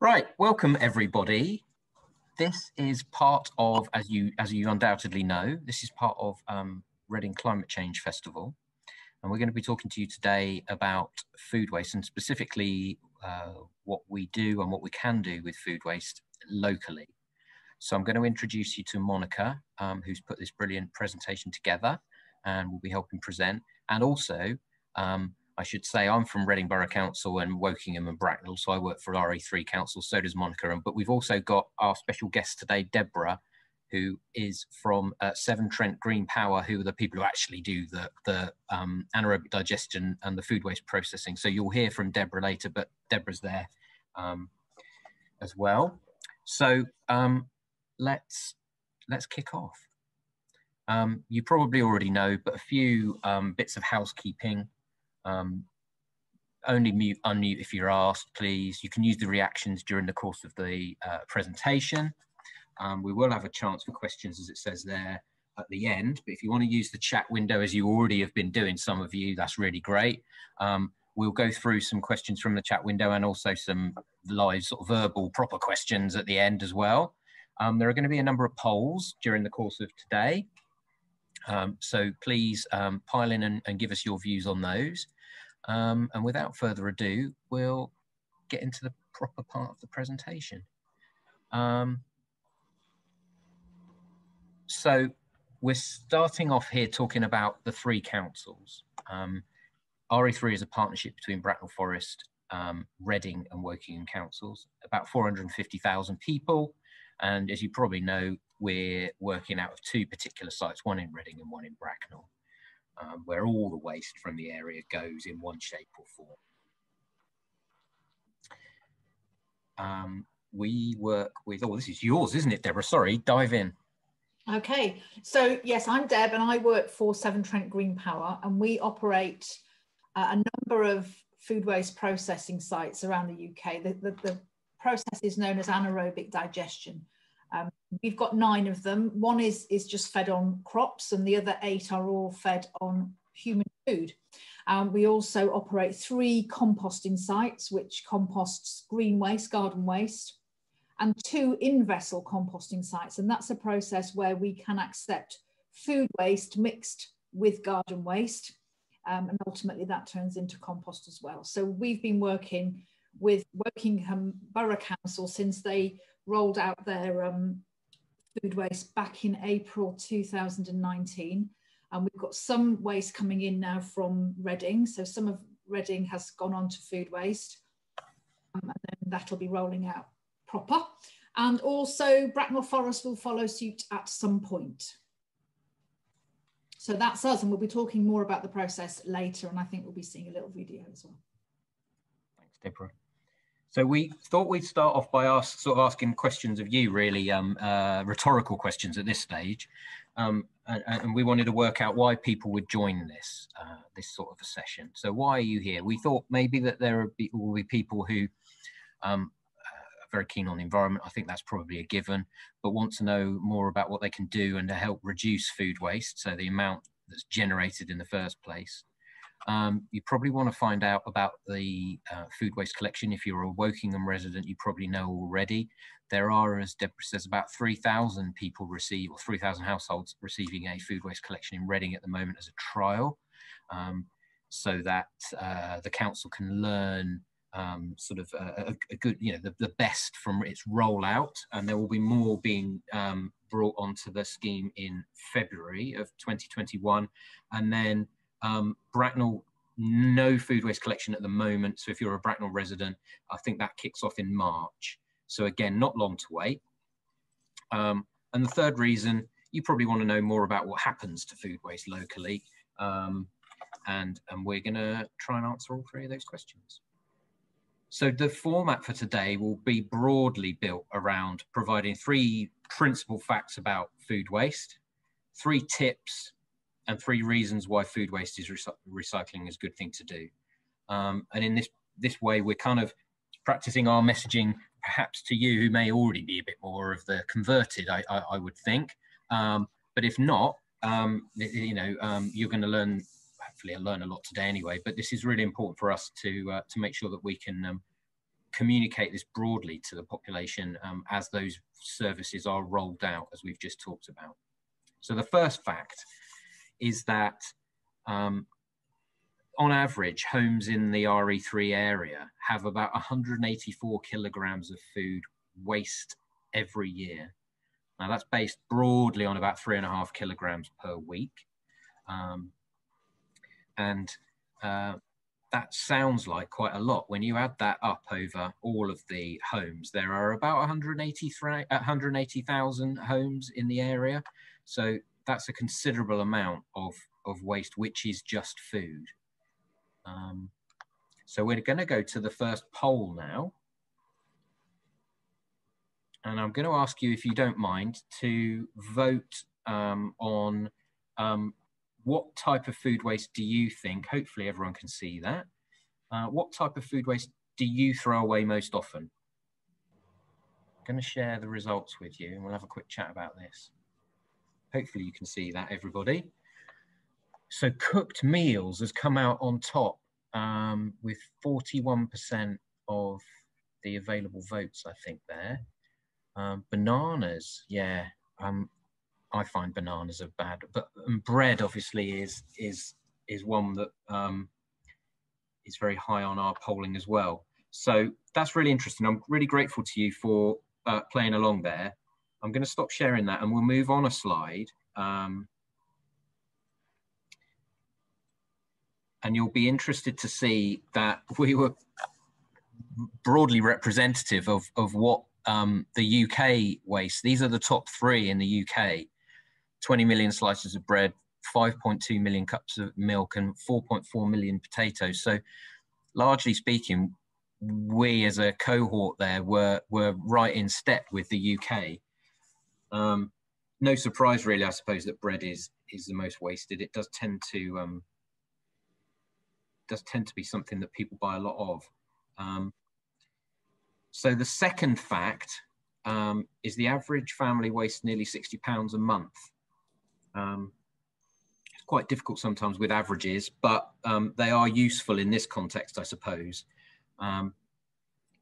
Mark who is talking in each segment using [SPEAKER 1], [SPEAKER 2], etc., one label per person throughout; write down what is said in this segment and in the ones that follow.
[SPEAKER 1] Right, welcome everybody. This is part of, as you undoubtedly know, this is part of Reading Climate Change Festival. And we're going to be talking to you today about food waste and specifically what we do and what we can do with food waste locally. So I'm going to introduce you to Monica, who's put this brilliant presentation together and will be helping present. And also, I should say I'm from Reading Borough Council and Wokingham and Bracknell, so I work for re3 Council, so does Monica. But we've also got our special guest today, Debra, who is from Severn Trent Green Power, who are the people who actually do the anaerobic digestion and the food waste processing. So you'll hear from Debra later, but Debra's there as well. So let's kick off. You probably already know, but a few bits of housekeeping. Only mute, unmute if you're asked, please. You can use the reactions during the course of the presentation. We will have a chance for questions, as it says there, at the end. But if you want to use the chat window, as you already have been doing, some of you, that's really great. We'll go through some questions from the chat window and also some live sort of verbal proper questions at the end as well. There are going to be a number of polls during the course of today. So please pile in and give us your views on those. And without further ado, we'll get into the proper part of the presentation. So we're starting off here talking about the three councils. re3 is a partnership between Bracknell Forest, Reading and Wokingham councils, about 450,000 people. And as you probably know, we're working out of two particular sites, one in Reading and one in Bracknell, where all the waste from the area goes in one shape or form. We work with, oh, this is yours, isn't it, Debra? Sorry, dive in.
[SPEAKER 2] Okay, so yes, I'm Deb and I work for Severn Trent Green Power, and we operate a number of food waste processing sites around the UK. The process is known as anaerobic digestion. We've got 9 of them. One is just fed on crops and the other 8 are all fed on human food. We also operate 3 composting sites, which composts green waste, garden waste, and 2 in-vessel composting sites. And that's a process where we can accept food waste mixed with garden waste. And ultimately that turns into compost as well. So we've been working with Wokingham Borough Council since they rolled out their food waste back in April 2019. And we've got some waste coming in now from Reading. So some of Reading has gone on to food waste, and then that'll be rolling out proper. And also Bracknell Forest will follow suit at some point. So that's us, and we'll be talking more about the process later, and I think we'll be seeing a little video as well.
[SPEAKER 1] Thanks, Debra. So we thought we'd start off by asking questions of you, really, rhetorical questions at this stage. And we wanted to work out why people would join this sort of a session. So why are you here? We thought maybe that there will be people who are very keen on the environment. I think that's probably a given, but want to know more about what they can do and to help reduce food waste, so the amount that's generated in the first place. You probably want to find out about the food waste collection. If you're a Wokingham resident, you probably know already. There are, as Debra says, about 3,000 people receive, or 3,000 households receiving a food waste collection in Reading at the moment as a trial, so that the council can learn sort of a good, the best from its rollout. And there will be more being brought onto the scheme in February of 2021. And then Bracknell, no food waste collection at the moment. So if you're a Bracknell resident, I think that kicks off in March. So again, not long to wait. And the third reason, you probably want to know more about what happens to food waste locally. And we're going to try and answer all 3 of those questions. So the format for today will be broadly built around providing 3 principal facts about food waste, 3 tips, and 3 reasons why food waste is recycling is a good thing to do. And in this way, we're kind of practicing our messaging, perhaps to you who may already be a bit more of the converted, I would think. But if not, you're going to learn, hopefully I'll learn a lot today anyway, but this is really important for us to make sure that we can communicate this broadly to the population as those services are rolled out, as we've just talked about. So the first fact is that on average, homes in the RE3 area have about 184 kilograms of food waste every year. Now that's based broadly on about 3.5 kilograms per week. That sounds like quite a lot. When you add that up over all of the homes, there are about 180,000 homes in the area. So that's a considerable amount of waste, which is just food. So we're going to go to the first poll now. And I'm going to ask you, if you don't mind, to vote on what type of food waste do you think, hopefully everyone can see that, what type of food waste do you throw away most often? I'm going to share the results with you and we'll have a quick chat about this. Hopefully you can see that, everybody. So cooked meals has come out on top with 41% of the available votes, I think, there. Bananas, yeah, I find bananas are bad, but bread obviously is one that is very high on our polling as well. So that's really interesting. I'm really grateful to you for playing along there. I'm going to stop sharing that and we'll move on a slide. And you'll be interested to see that we were broadly representative of what the UK waste. These are the top 3 in the UK. 20 million slices of bread, 5.2 million cups of milk and 4.4 million potatoes. So largely speaking, we as a cohort there were right in step with the UK. No surprise really, I suppose, that bread is the most wasted. It does tend to be something that people buy a lot of. So the second fact is the average family wastes nearly £60 a month. It's quite difficult sometimes with averages, but they are useful in this context, I suppose.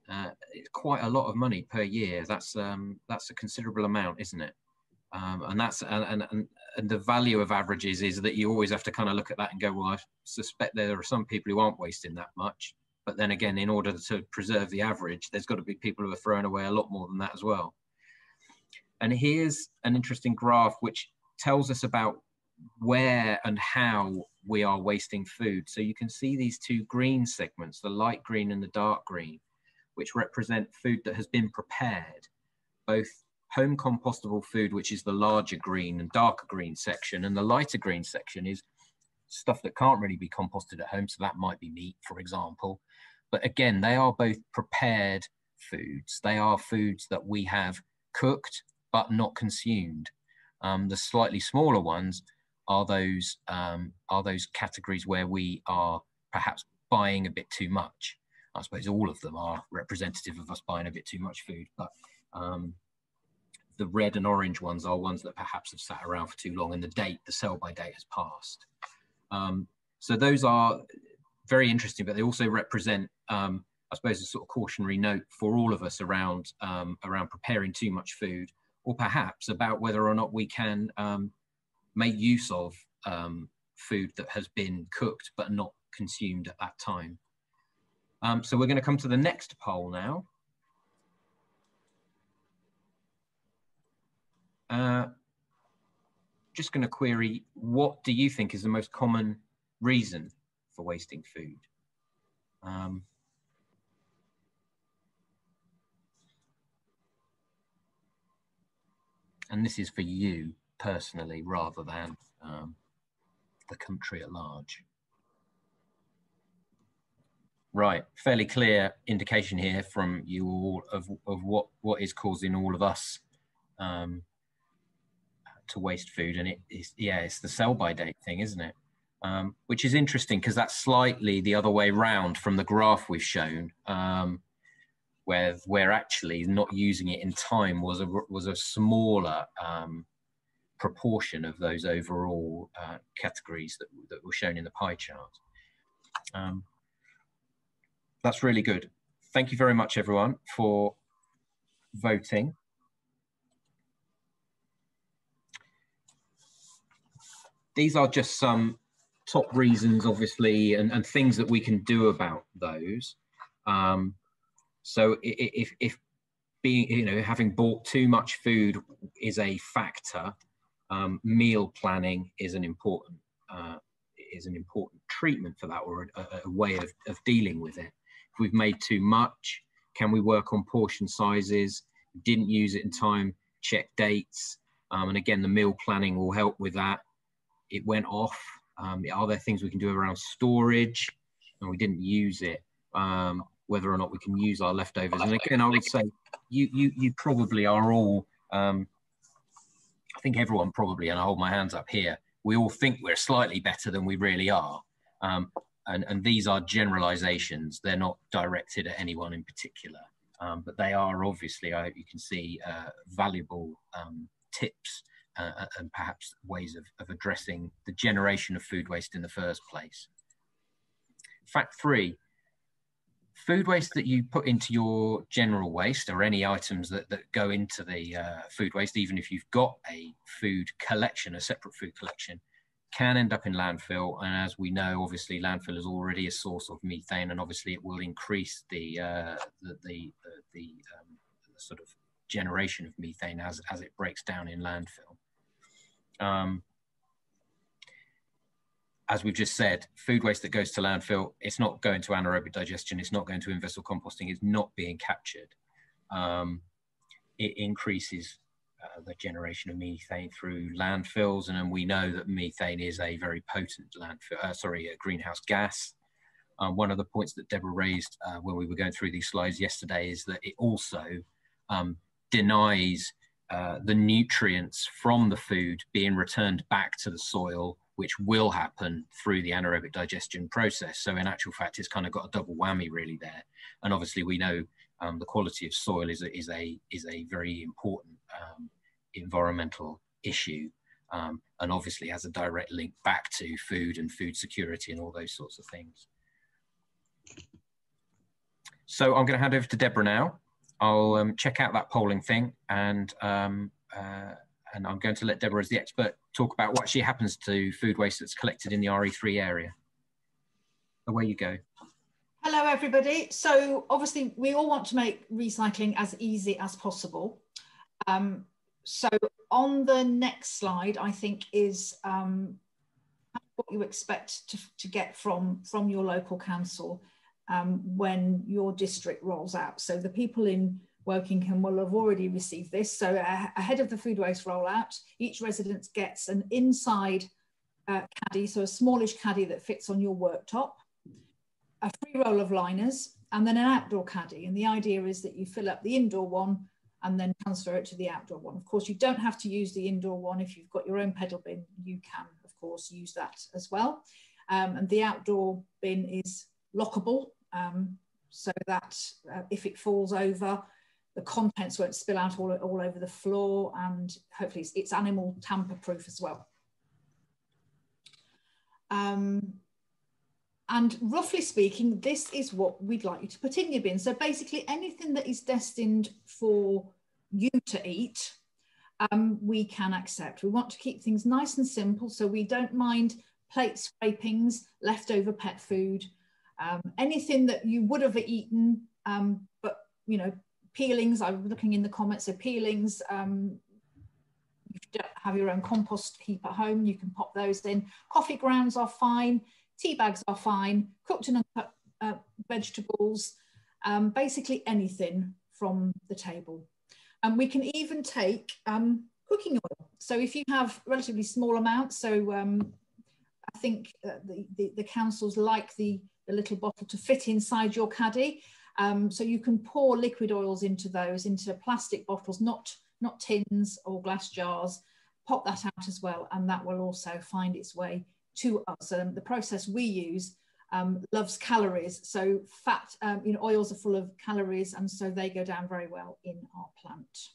[SPEAKER 1] It's quite a lot of money per year. That's a considerable amount, isn't it? And the value of averages is that you always have to kind of look at that and go, well, I suspect there are some people who aren't wasting that much. But then again, in order to preserve the average, there's got to be people who are throwing away a lot more than that as well. And here's an interesting graph which tells us about where and how we are wasting food. So you can see these 2 green segments, the light green and the dark green, which represent food that has been prepared, both home compostable food, which is the larger green and darker green section, and the lighter green section is stuff that can't really be composted at home. So that might be meat, for example. But again, they are both prepared foods. They are foods that we have cooked but not consumed. The slightly smaller ones are those categories where we are perhaps buying a bit too much. I suppose all of them are representative of us buying a bit too much food, but the red and orange ones are ones that perhaps have sat around for too long and the sell-by date has passed. So those are very interesting, but they also represent, I suppose, a sort of cautionary note for all of us around preparing too much food, or perhaps about whether or not we can make use of food that has been cooked but not consumed at that time. So we're going to come to the next poll now. Just going to query, what do you think is the most common reason for wasting food? And this is for you personally rather than the country at large. Right, fairly clear indication here from you all of what is causing all of us to waste food, and it's the sell-by date thing, isn't it? Which is interesting because that's slightly the other way round from the graph we've shown, where actually not using it in time was a smaller proportion of those overall categories that were shown in the pie chart. That's really good. thank you very much, everyone, for voting. These are just some top reasons, obviously, and things that we can do about those. So if being, having bought too much food is a factor, meal planning is an important treatment for that, or a way of dealing with it. If we've made too much, can we work on portion sizes? Didn't use it in time, check dates. And again, the meal planning will help with that. It went off. Are there things we can do around storage? And we didn't use it. Whether or not we can use our leftovers. And again, I would say you probably are all, I think everyone probably, and I hold my hands up here, we all think we're slightly better than we really are. And these are generalizations. They're not directed at anyone in particular, but they are obviously, I hope you can see, valuable tips and perhaps ways of addressing the generation of food waste in the first place. Fact 3, food waste that you put into your general waste, or any items that go into the food waste, even if you've got a food collection, a separate food collection, can end up in landfill. And as we know, obviously landfill is already a source of methane, and obviously it will increase the sort of generation of methane as it breaks down in landfill. As we've just said, food waste that goes to landfill, it's not going to anaerobic digestion, it's not going to in-vessel composting, it's not being captured. It increases the generation of methane through landfills, and then we know that methane is a very potent a greenhouse gas. One of the points that Debra raised when we were going through these slides yesterday is that it also denies the nutrients from the food being returned back to the soil, which will happen through the anaerobic digestion process. So in actual fact, it's kind of got a double whammy really there. And obviously we know the quality of soil is a very important environmental issue, and obviously has a direct link back to food and food security and all those sorts of things. So I'm going to hand over to Debra now. I'll check out that polling thing, and I'm going to let Debra, as the expert, talk about what actually happens to food waste that's collected in the re3 area. Away you go.
[SPEAKER 2] Hello, everybody. So obviously we all want to make recycling as easy as possible. So on the next slide, I think, is what you expect to get from your local council when your district rolls out. So the people in Wokingham will have already received this. So ahead of the food waste rollout, each resident gets an inside caddy, so a smallish caddy that fits on your worktop, a free roll of liners, and then an outdoor caddy. And the idea is that you fill up the indoor one and then transfer it to the outdoor one. Of course, you don't have to use the indoor one. If you've got your own pedal bin, you can, of course, use that as well. And the outdoor bin is lockable, so that if it falls over, the contents won't spill out all over the floor, and hopefully it's animal tamper proof as well. And roughly speaking, this is what we'd like you to put in your bin. So basically anything that is destined for you to eat, we can accept. We want to keep things nice and simple, so we don't mind plate scrapings, leftover pet food, anything that you would have eaten, but you know, peelings. I was looking in the comments, so peelings, if you don't have your own compost heap at home, you can pop those in. Coffee grounds are fine, tea bags are fine, cooked and uncut vegetables, basically anything from the table. And we can even take cooking oil. So if you have relatively small amounts, so I think the councils like the little bottle to fit inside your caddy. So you can pour liquid oils into those, into plastic bottles, not tins or glass jars. Pop that out as well, and that will also find its way to us. The process we use loves calories, so fat, you know, oils are full of calories, and so they go down very well in our plant.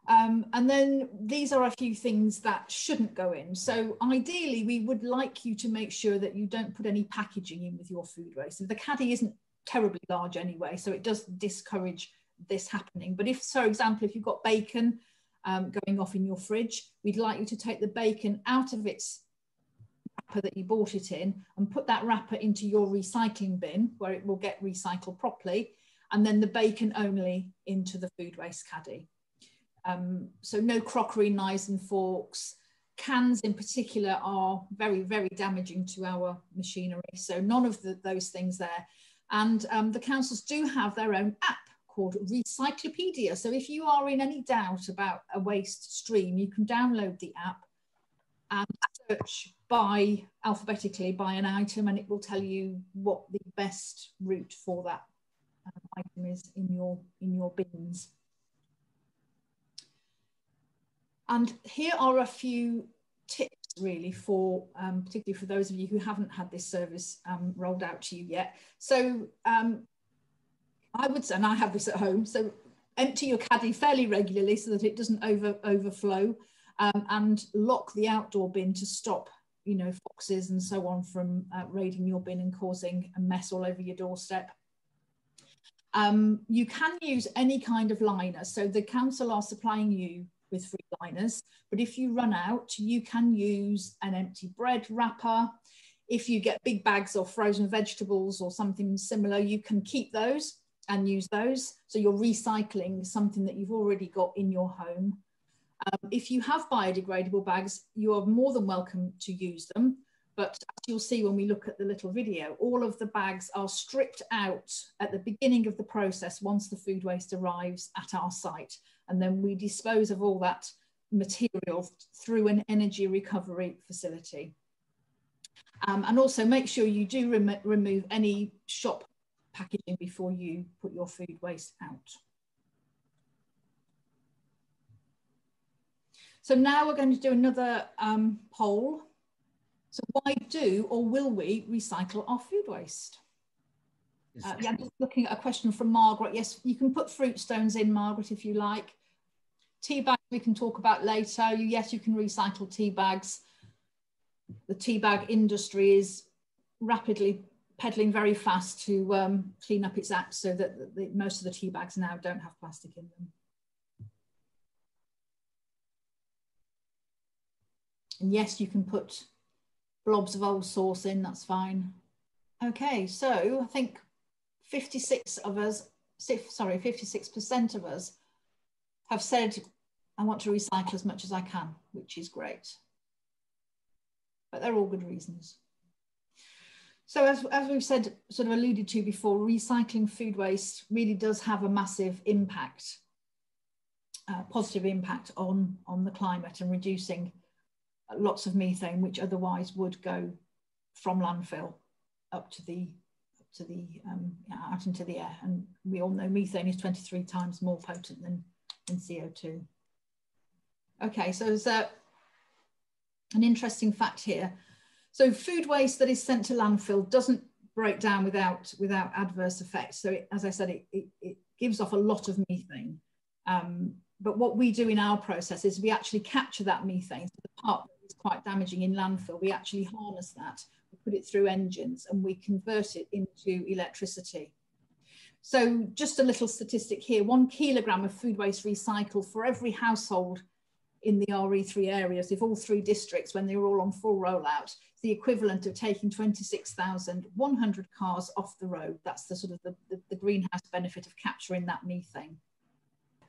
[SPEAKER 2] And then these are a few things that shouldn't go in. So ideally, we would like you to make sure that you don't put any packaging in with your food waste. So the caddy isn't terribly large anyway, so it does discourage this happening. But if, for example, if you've got bacon going off in your fridge, we'd like you to take the bacon out of its wrapper that you bought it in and put that wrapper into your recycling bin where it will get recycled properly, and then the bacon only into the food waste caddy. So no crockery, knives and forks. Cans in particular are very, very damaging to our machinery. So none of those things there. And the councils do have their own app called Recyclopedia. So if you are in any doubt about a waste stream, you can download the app and search alphabetically by an item, and it will tell you what the best route for that item is in your bins. And here are a few tips really for, particularly for those of you who haven't had this service rolled out to you yet. So I would say, and I have this at home, so empty your caddy fairly regularly so that it doesn't overflow, and lock the outdoor bin to stop, you know, foxes and so on from raiding your bin and causing a mess all over your doorstep. You can use any kind of liner. So the council are supplying you with free liners, but if you run out, you can use an empty bread wrapper. If you get big bags of frozen vegetables or something similar, you can keep those and use those. So you're recycling something that you've already got in your home. If you have biodegradable bags, you are more than welcome to use them. But as you'll see when we look at the little video, all of the bags are stripped out at the beginning of the process once the food waste arrives at our site. And then we dispose of all that material through an energy recovery facility. And also make sure you do remove any shop packaging before you put your food waste out. So now we're going to do another poll. So why do or will we recycle our food waste? Yeah, I'm just looking at a question from Margaret. Yes, you can put fruit stones in, Margaret, if you like. Tea bags we can talk about later. Yes, you can recycle tea bags. The tea bag industry is rapidly pedaling very fast to clean up its act so that most of the tea bags now don't have plastic in them. And yes, you can put blobs of old sauce in, that's fine. Okay, so I think 56% of us have said, I want to recycle as much as I can, which is great. But they're all good reasons. So as we've said, sort of alluded to before, recycling food waste really does have a massive impact, positive impact on the climate and reducing lots of methane, which otherwise would go from landfill up to the out into the air. And we all know methane is 23 times more potent than CO2. Okay, so there's an interesting fact here. So food waste that is sent to landfill doesn't break down without adverse effects. So as I said, it gives off a lot of methane. But what we do in our process is we actually capture that methane. So the part that is quite damaging in landfill, we actually harness that, we put it through engines and we convert it into electricity. So just a little statistic here, 1 kilogram of food waste recycled for every household in the re3 areas, if all 3 districts, when they were all on full rollout, the equivalent of taking 26,100 cars off the road. That's the sort of the greenhouse benefit of capturing that methane.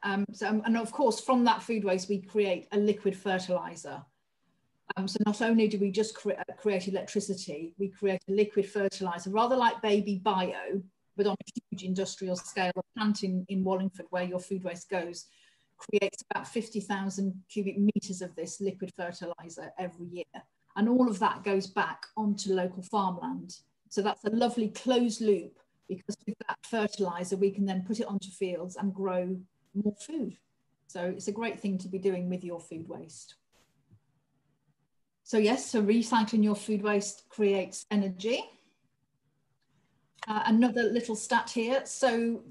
[SPEAKER 2] And of course, from that food waste, we create a liquid fertilizer. So not only do we just create electricity, we create a liquid fertilizer, rather like baby bio, but on a huge industrial scale. A plant in Wallingford, where your food waste goes, creates about 50,000 cubic meters of this liquid fertilizer every year. And all of that goes back onto local farmland. So that's a lovely closed loop, because with that fertilizer, we can then put it onto fields and grow more food. So it's a great thing to be doing with your food waste. So yes, so recycling your food waste creates energy. Another little stat here. So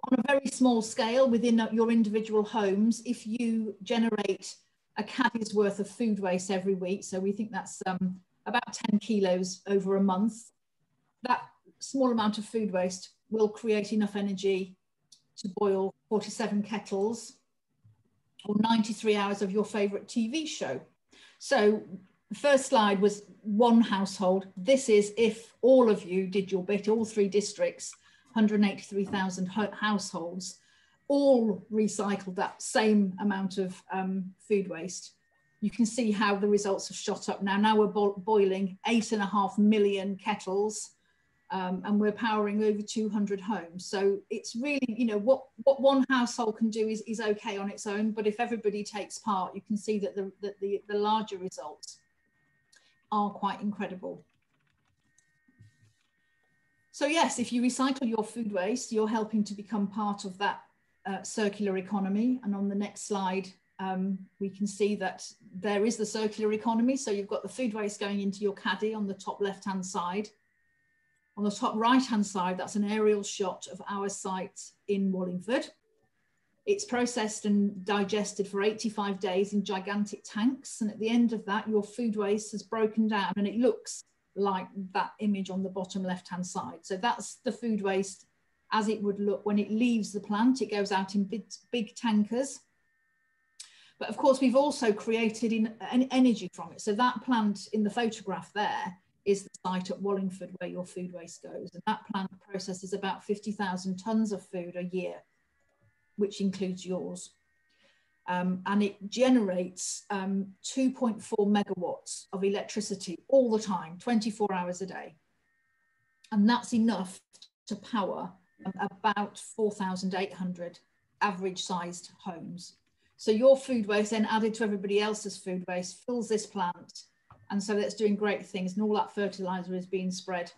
[SPEAKER 2] On a very small scale within your individual homes, if you generate a caddy's worth of food waste every week, so we think that's about 10 kilos over a month, that small amount of food waste will create enough energy to boil 47 kettles or 93 hours of your favourite TV show. So the first slide was one household. This is if all of you did your bit, all 3 districts, 183,000 households, all recycled that same amount of food waste. You can see how the results have shot up now. Now we're boiling 8.5 million kettles, and we're powering over 200 homes. So it's really, you know, what one household can do is okay on its own, but if everybody takes part, you can see that the larger results are quite incredible. So yes, if you recycle your food waste, you're helping to become part of that circular economy. And on the next slide, we can see that there is the circular economy. So you've got the food waste going into your caddy on the top left-hand side. On the top right-hand side, that's an aerial shot of our site in Wallingford. It's processed and digested for 85 days in gigantic tanks. And at the end of that, your food waste has broken down and it looks like that image on the bottom left-hand side. So that's the food waste as it would look when it leaves the plant. It goes out in big tankers. But of course, we've also created energy from it. So that plant in the photograph there is the site at Wallingford where your food waste goes. And that plant processes about 50,000 tonnes of food a year, which includes yours. And it generates 2.4 megawatts of electricity all the time, 24 hours a day. And that's enough to power about 4,800 average sized homes. So your food waste then added to everybody else's food waste fills this plant. And so that's doing great things, and all that fertilizer is being spread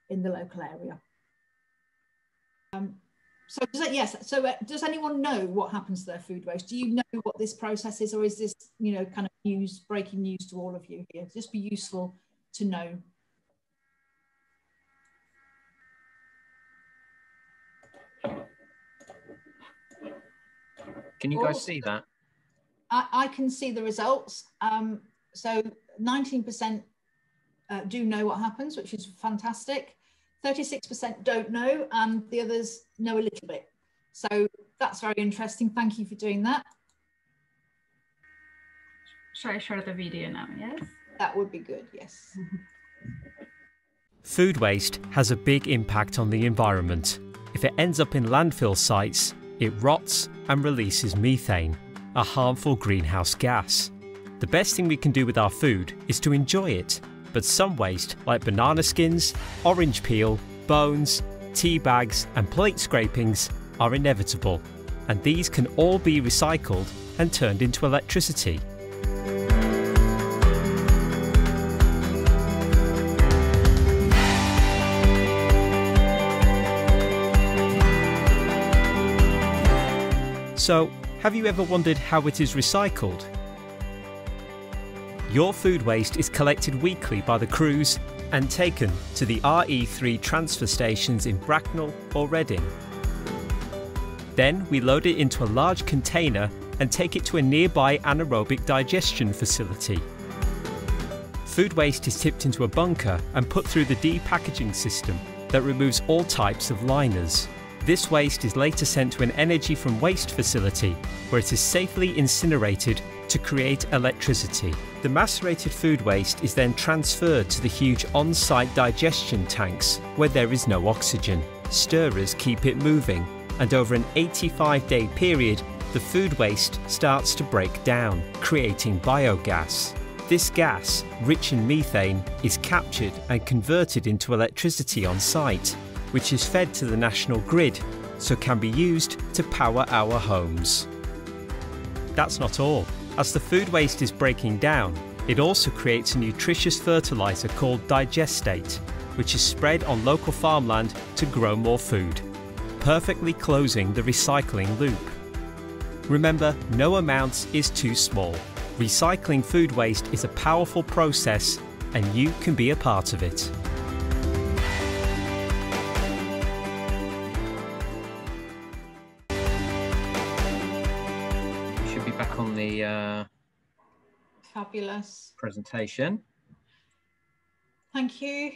[SPEAKER 2] in the local area. So does anyone know what happens to their food waste? Do you know what this process is, or is this, you know, kind of breaking news to all of you here? It'd just be useful to know.
[SPEAKER 1] Can you guys see that?
[SPEAKER 2] I can see the results. So 19% do know what happens, which is fantastic. 36% don't know, and the others know a little bit. So that's very interesting. Thank you for doing that.
[SPEAKER 3] Shall I share the video now? Yes?
[SPEAKER 2] That would be good, yes.
[SPEAKER 4] Food waste has a big impact on the environment. If it ends up in landfill sites, it rots and releases methane, a harmful greenhouse gas. The best thing we can do with our food is to enjoy it, but some waste, like banana skins, orange peel, bones, tea bags and plate scrapings, are inevitable, and these can all be recycled and turned into electricity. So, have you ever wondered how it is recycled? Your food waste is collected weekly by the crews and taken to the re3 transfer stations in Bracknell or Reading. Then we load it into a large container and take it to a nearby anaerobic digestion facility. Food waste is tipped into a bunker and put through the depackaging system that removes all types of liners. This waste is later sent to an energy from waste facility where it is safely incinerated to create electricity. The macerated food waste is then transferred to the huge on-site digestion tanks where there is no oxygen. Stirrers keep it moving, and over an 85-day period, the food waste starts to break down, creating biogas. This gas, rich in methane, is captured and converted into electricity on site, which is fed to the national grid, so can be used to power our homes. That's not all. As the food waste is breaking down, it also creates a nutritious fertiliser called digestate, which is spread on local farmland to grow more food, perfectly closing the recycling loop. Remember, no amount is too small. Recycling food waste is a powerful process, and you can be a part of it.
[SPEAKER 1] on the
[SPEAKER 2] Fabulous.
[SPEAKER 1] presentation.
[SPEAKER 2] Thank you.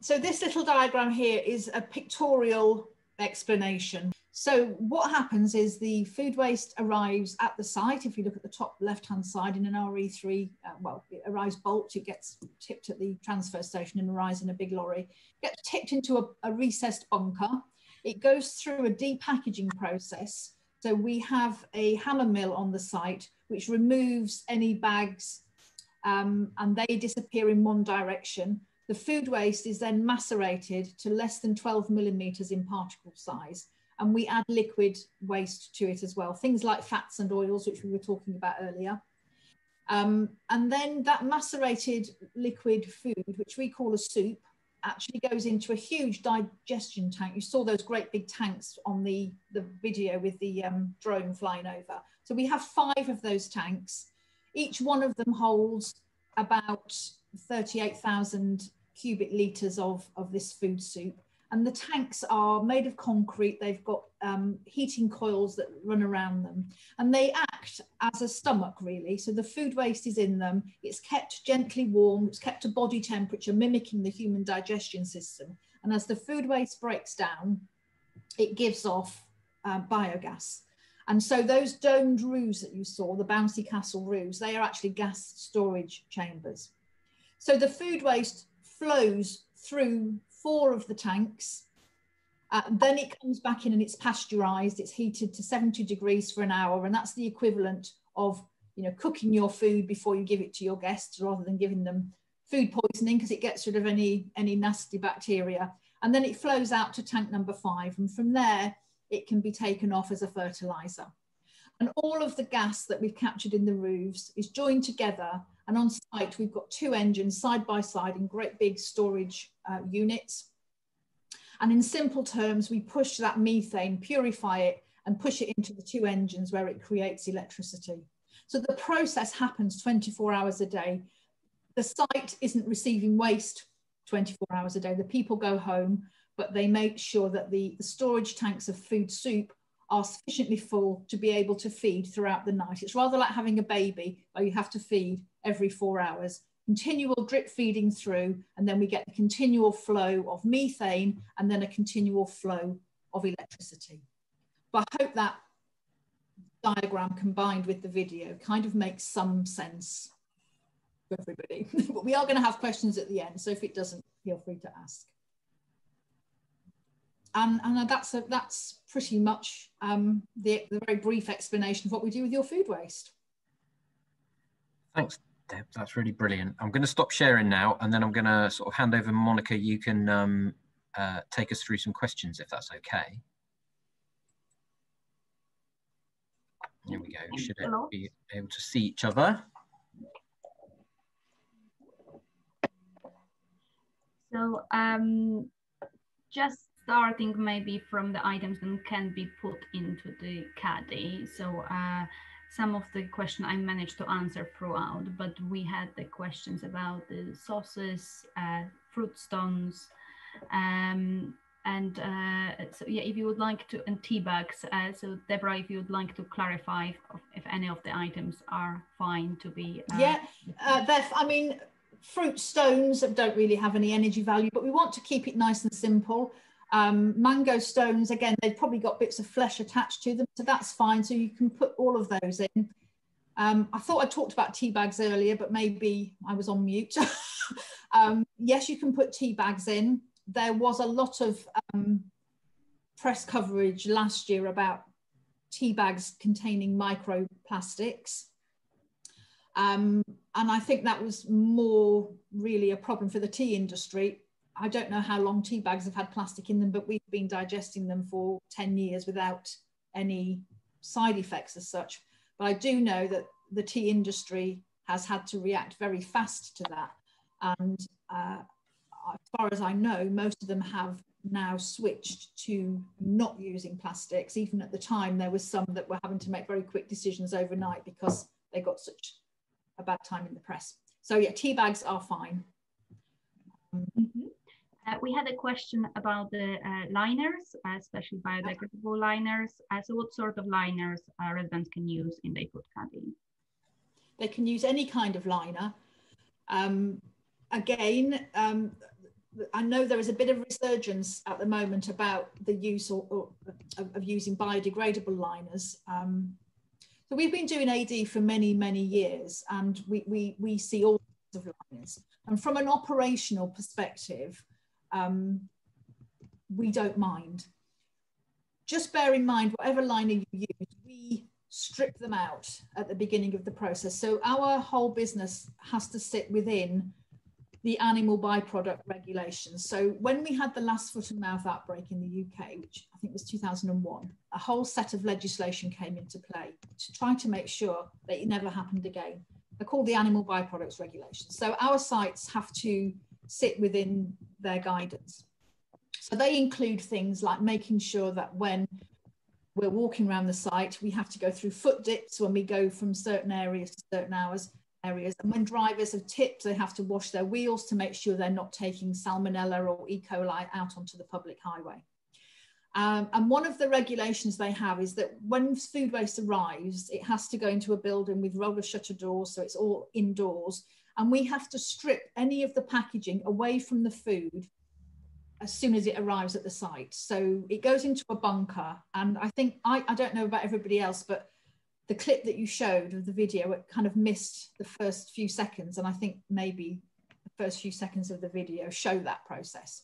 [SPEAKER 2] So this little diagram here is a pictorial explanation. So what happens is the food waste arrives at the site. If you look at the top left-hand side in an re3, well, it arrives bulked, it gets tipped at the transfer station and arrives in a big lorry, gets tipped into a recessed bunker. It goes through a depackaging process. So we have a hammer mill on the site, which removes any bags and they disappear in one direction. The food waste is then macerated to less than 12 millimeters in particle size. And we add liquid waste to it as well, things like fats and oils, which we were talking about earlier. And then that macerated liquid food, which we call a soup, actually goes into a huge digestion tank. You saw those great big tanks on the video with the drone flying over. So we have 5 of those tanks. Each one of them holds about 38,000 cubic litres of this food soup. And the tanks are made of concrete. They've got heating coils that run around them. And they act as a stomach, really. So the food waste is in them. It's kept gently warm. It's kept to body temperature, mimicking the human digestion system. And as the food waste breaks down, it gives off biogas. And so those domed roofs that you saw, the bouncy castle roofs, they are actually gas storage chambers. So the food waste flows through 4 of the tanks, then it comes back in and it's pasteurized, it's heated to 70 degrees for an hour, and that's the equivalent of, you know, cooking your food before you give it to your guests, rather than giving them food poisoning, because it gets rid of any nasty bacteria. And then it flows out to tank number 5, and from there it can be taken off as a fertilizer. And all of the gas that we've captured in the roofs is joined together, and on site we've got 2 engines side by side in great big storage units. And in simple terms, we push that methane, purify it, and push it into the 2 engines where it creates electricity. So the process happens 24 hours a day. The site isn't receiving waste 24 hours a day. The people go home, but they make sure that the storage tanks of food soup are sufficiently full to be able to feed throughout the night. It's rather like having a baby where you have to feed every 4 hours. Continual drip feeding through, and then we get the continual flow of methane and then a continual flow of electricity. But I hope that diagram combined with the video kind of makes some sense for everybody. But we are going to have questions at the end, so if it doesn't, feel free to ask. And that's pretty much the very brief explanation of what we do with your food waste.
[SPEAKER 1] Thanks, Deb. That's really brilliant. I'm going to stop sharing now, and then I'm going to sort of hand over Monica. You can take us through some questions, if that's okay. Here we go. Should be able to see each other?
[SPEAKER 3] So just starting maybe from the items that can be put into the caddy. So some of the questions I managed to answer throughout, but we had the questions about the sauces, fruit stones, so yeah, if you would like to, and tea bags. So Debra, if you would like to clarify if any of the items are fine to be.
[SPEAKER 2] Yeah, I mean, fruit stones don't really have any energy value, but we want to keep it nice and simple. Mango stones, again, they've probably got bits of flesh attached to them, so that's fine. So you can put all of those in. I thought I talked about tea bags earlier, but maybe I was on mute. Yes, you can put tea bags in. There was a lot of press coverage last year about tea bags containing microplastics. And I think that was more really a problem for the tea industry. I don't know how long tea bags have had plastic in them, but we've been digesting them for 10 years without any side effects as such. But I do know that the tea industry has had to react very fast to that. And as far as I know, most of them have now switched to not using plastics. Even at the time, there was some that were having to make very quick decisions overnight because they got such a bad time in the press. So yeah, tea bags are fine.
[SPEAKER 3] We had a question about the liners, especially biodegradable liners. So what sort of liners residents can use in their food caddy?
[SPEAKER 2] They can use any kind of liner. Again, I know there is a bit of resurgence at the moment about the use of using biodegradable liners. So we've been doing AD for many, many years, and we see all sorts of liners. And from an operational perspective, we don't mind. Just bear in mind, whatever liner you use, we strip them out at the beginning of the process. So our whole business has to sit within the animal byproduct regulations. So when we had the last foot and mouth outbreak in the UK, which I think was 2001, a whole set of legislation came into play to try to make sure that it never happened again. They're called the animal byproducts regulations. So our sites have to sit within their guidance. So they include things like making sure that when we're walking around the site, we have to go through foot dips when we go from certain areas to certain areas. And when drivers have tipped, they have to wash their wheels to make sure they're not taking salmonella or E. coli out onto the public highway. And one of the regulations they have is that when food waste arrives, it has to go into a building with roller shutter doors, so it's all indoors. And we have to strip any of the packaging away from the food as soon as it arrives at the site. So it goes into a bunker. And I think, I don't know about everybody else, but the clip that you showed of the video, it kind of missed the first few seconds. And I think maybe the first few seconds of the video show that process.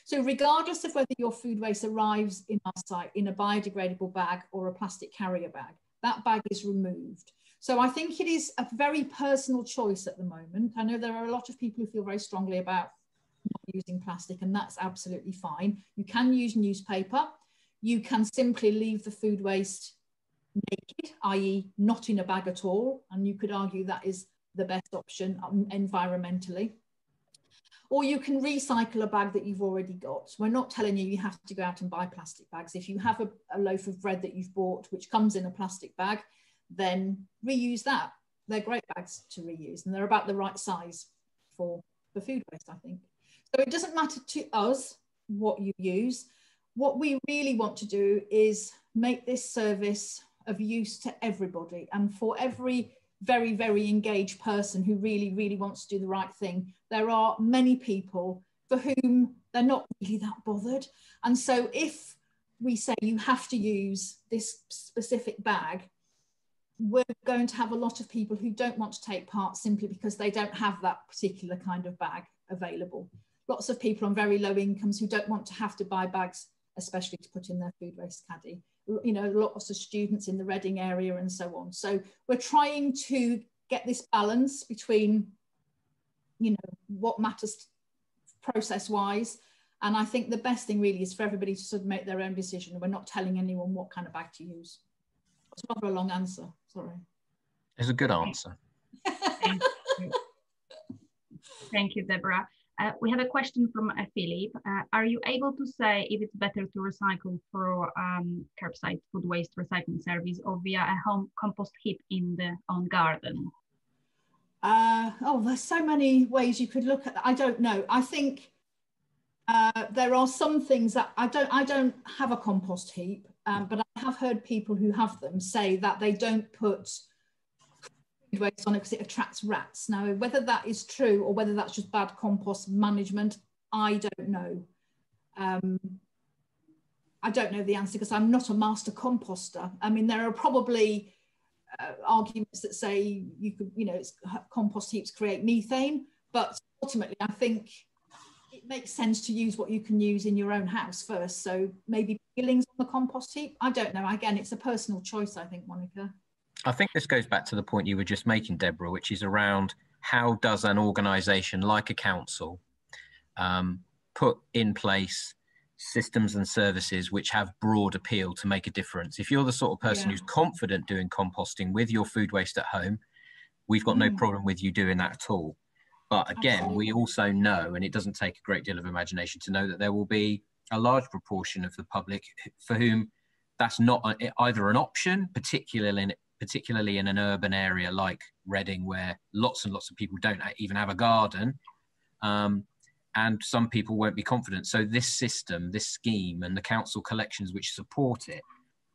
[SPEAKER 2] So regardless of whether your food waste arrives in our site in a biodegradable bag or a plastic carrier bag, that bag is removed. So I think it is a very personal choice at the moment. I know there are a lot of people who feel very strongly about not using plastic, and that's absolutely fine. You can use newspaper. You can simply leave the food waste naked, i.e. not in a bag at all, and you could argue that is the best option environmentally. Or you can recycle a bag that you've already got. We're not telling you have to go out and buy plastic bags. If you have a loaf of bread that you've bought which comes in a plastic bag, then reuse that. They're great bags to reuse, and they're about the right size for food waste, I think. So it doesn't matter to us what you use. What we really want to do is make this service of use to everybody, and for every very, very engaged person who really, really wants to do the right thing, there are many people for whom they're not really that bothered. And so if we say you have to use this specific bag, we're going to have a lot of people who don't want to take part simply because they don't have that particular kind of bag available. Lots of people on very low incomes who don't want to have to buy bags, especially to put in their food waste caddy. You know, lots of students in the Reading area and so on. So we're trying to get this balance between, you know, what matters process-wise. And I think the best thing really is for everybody to sort of make their own decision. We're not telling anyone what kind of bag to use. It's rather a long answer, sorry.
[SPEAKER 1] It's a good answer.
[SPEAKER 3] Thank you, Deborah. We have a question from Philip. Are you able to say if it's better to recycle through curbside food waste recycling service or via a home compost heap in the own garden?
[SPEAKER 2] Oh, there's so many ways you could look at that. I don't know. I think there are some things that I don't have a compost heap, but I have heard people who have them say that they don't put food waste on it because it attracts rats. Now, whether that is true or whether that's just bad compost management, I don't know. I don't know the answer because I'm not a master composter. I mean, there are probably arguments that say you could, you know, compost heaps create methane, but ultimately I think it makes sense to use what you can use in your own house first. So maybe peelings on the compost heap. I don't know. Again, it's a personal choice, I think, Monica.
[SPEAKER 1] I think this goes back to the point you were just making, Deborah, which is around how does an organisation like a council put in place systems and services which have broad appeal to make a difference. If you're the sort of person who's confident doing composting with your food waste at home, we've got no problem with you doing that at all. But again, we also know, and it doesn't take a great deal of imagination to know, that there will be a large proportion of the public for whom that's not either an option, particularly in an urban area like Reading, where lots and lots of people don't even have a garden, and some people won't be confident. So this system, this scheme, and the council collections which support it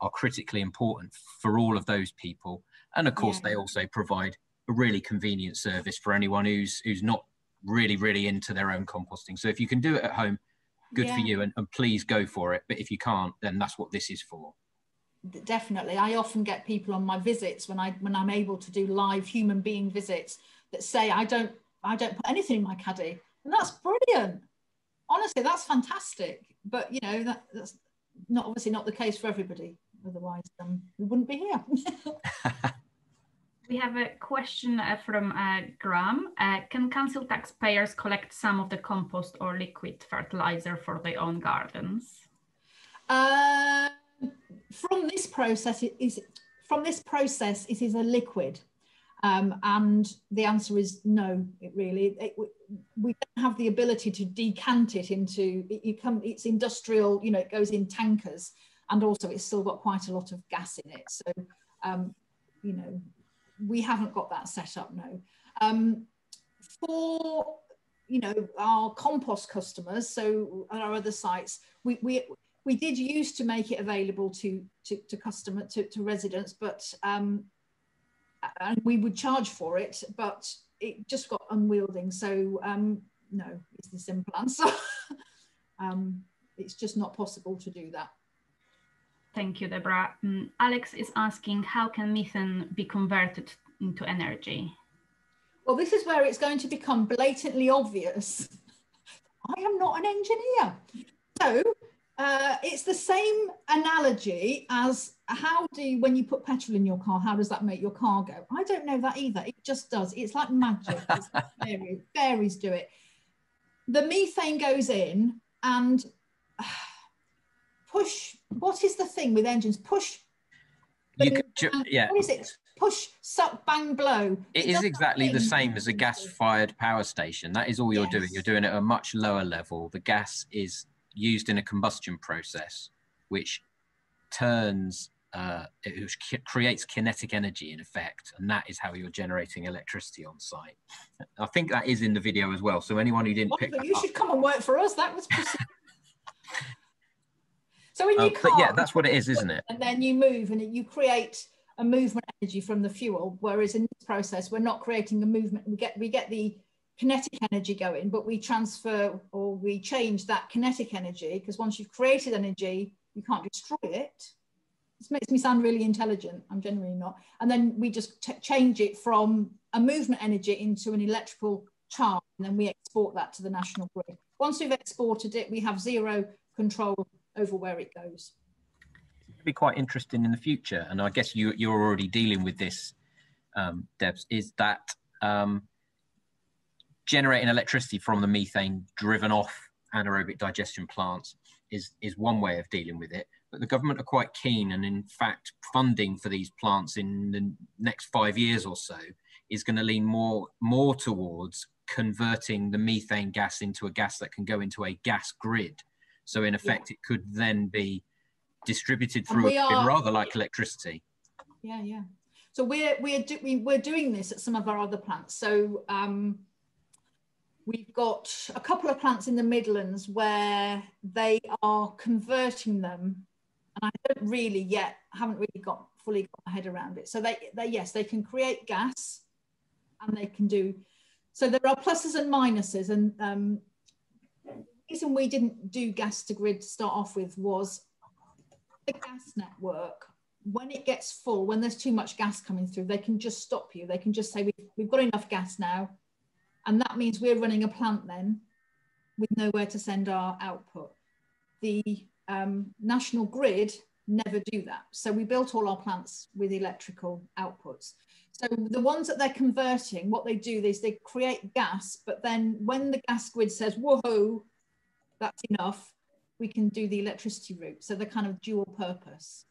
[SPEAKER 1] are critically important for all of those people. And of course, they also provide a really convenient service for anyone who's not really into their own composting. So if you can do it at home, good for you, and please go for it. But if you can't, then that's what this is for.
[SPEAKER 2] Definitely. I often get people on my visits when I'm able to do live human being visits that say, I don't put anything in my caddy. And that's brilliant. Honestly, that's fantastic. But you know, that's not obviously not the case for everybody. Otherwise, we wouldn't be here.
[SPEAKER 3] We have a question from Graham. Can council taxpayers collect some of the compost or liquid fertilizer for their own gardens?
[SPEAKER 2] From this process, it is a liquid, and the answer is no. We don't have the ability to decant it into. It's industrial. You know, it goes in tankers, and also it's still got quite a lot of gas in it. So, you know, we haven't got that set up. No. For our compost customers, so at our other sites, we did used to make it available to residents, but and we would charge for it, but it just got unwielding. So no, is the simple answer. It's just not possible to do that.
[SPEAKER 3] Thank you, Debra. Alex is asking, how can methane be converted into energy?
[SPEAKER 2] Well, this is where it's going to become blatantly obvious. I am not an engineer. So it's the same analogy as when you put petrol in your car, how does that make your car go? I don't know that either. It just does. It's like magic. It's like fairies do it. The methane goes in and push. What is the thing with engines? Push. What is it? Push, suck, bang, blow.
[SPEAKER 1] It is exactly the same as a gas-fired power station. That is all you're doing. You're doing it at a much lower level. The gas is used in a combustion process, which turns, it creates kinetic energy in effect, and that is how you're generating electricity on site. I think that is in the video as well. So anyone who didn't pick that up,
[SPEAKER 2] you should come and work for us. That was so in your car.
[SPEAKER 1] But yeah, that's what it is, isn't it?
[SPEAKER 2] And then you move, and you create a movement energy from the fuel. Whereas in this process, we're not creating a movement. We get the kinetic energy going, but we transfer or we change that kinetic energy, because once you've created energy, you can't destroy it. This makes me sound really intelligent. I'm generally not. And then we just change it from a movement energy into an electrical charge, and then we export that to the national grid. Once we've exported it, we have zero control over where it goes.
[SPEAKER 1] It'll be quite interesting in the future, and I guess you're already dealing with this, Debs, is that generating electricity from the methane driven off anaerobic digestion plants is one way of dealing with it. But the government are quite keen, and in fact, funding for these plants in the next 5 years or so is going to lean more towards converting the methane gas into a gas that can go into a gas grid. So in effect, it could then be distributed through rather like electricity.
[SPEAKER 2] Yeah. So we're doing this at some of our other plants. So we've got a couple of plants in the Midlands where they are converting them, and I haven't really fully got my head around it. So they can create gas, and they can do. So there are pluses and minuses, and the reason we didn't do gas to grid to start off with was the gas network. When it gets full, when there's too much gas coming through, they can just stop you. They can just say, we've got enough gas now. And that means we're running a plant then with nowhere to send our output. The national grid never do that. So we built all our plants with electrical outputs. So the ones that they're converting, what they do is they create gas, but then when the gas grid says, whoa, that's enough, we can do the electricity route. So they're kind of dual purpose.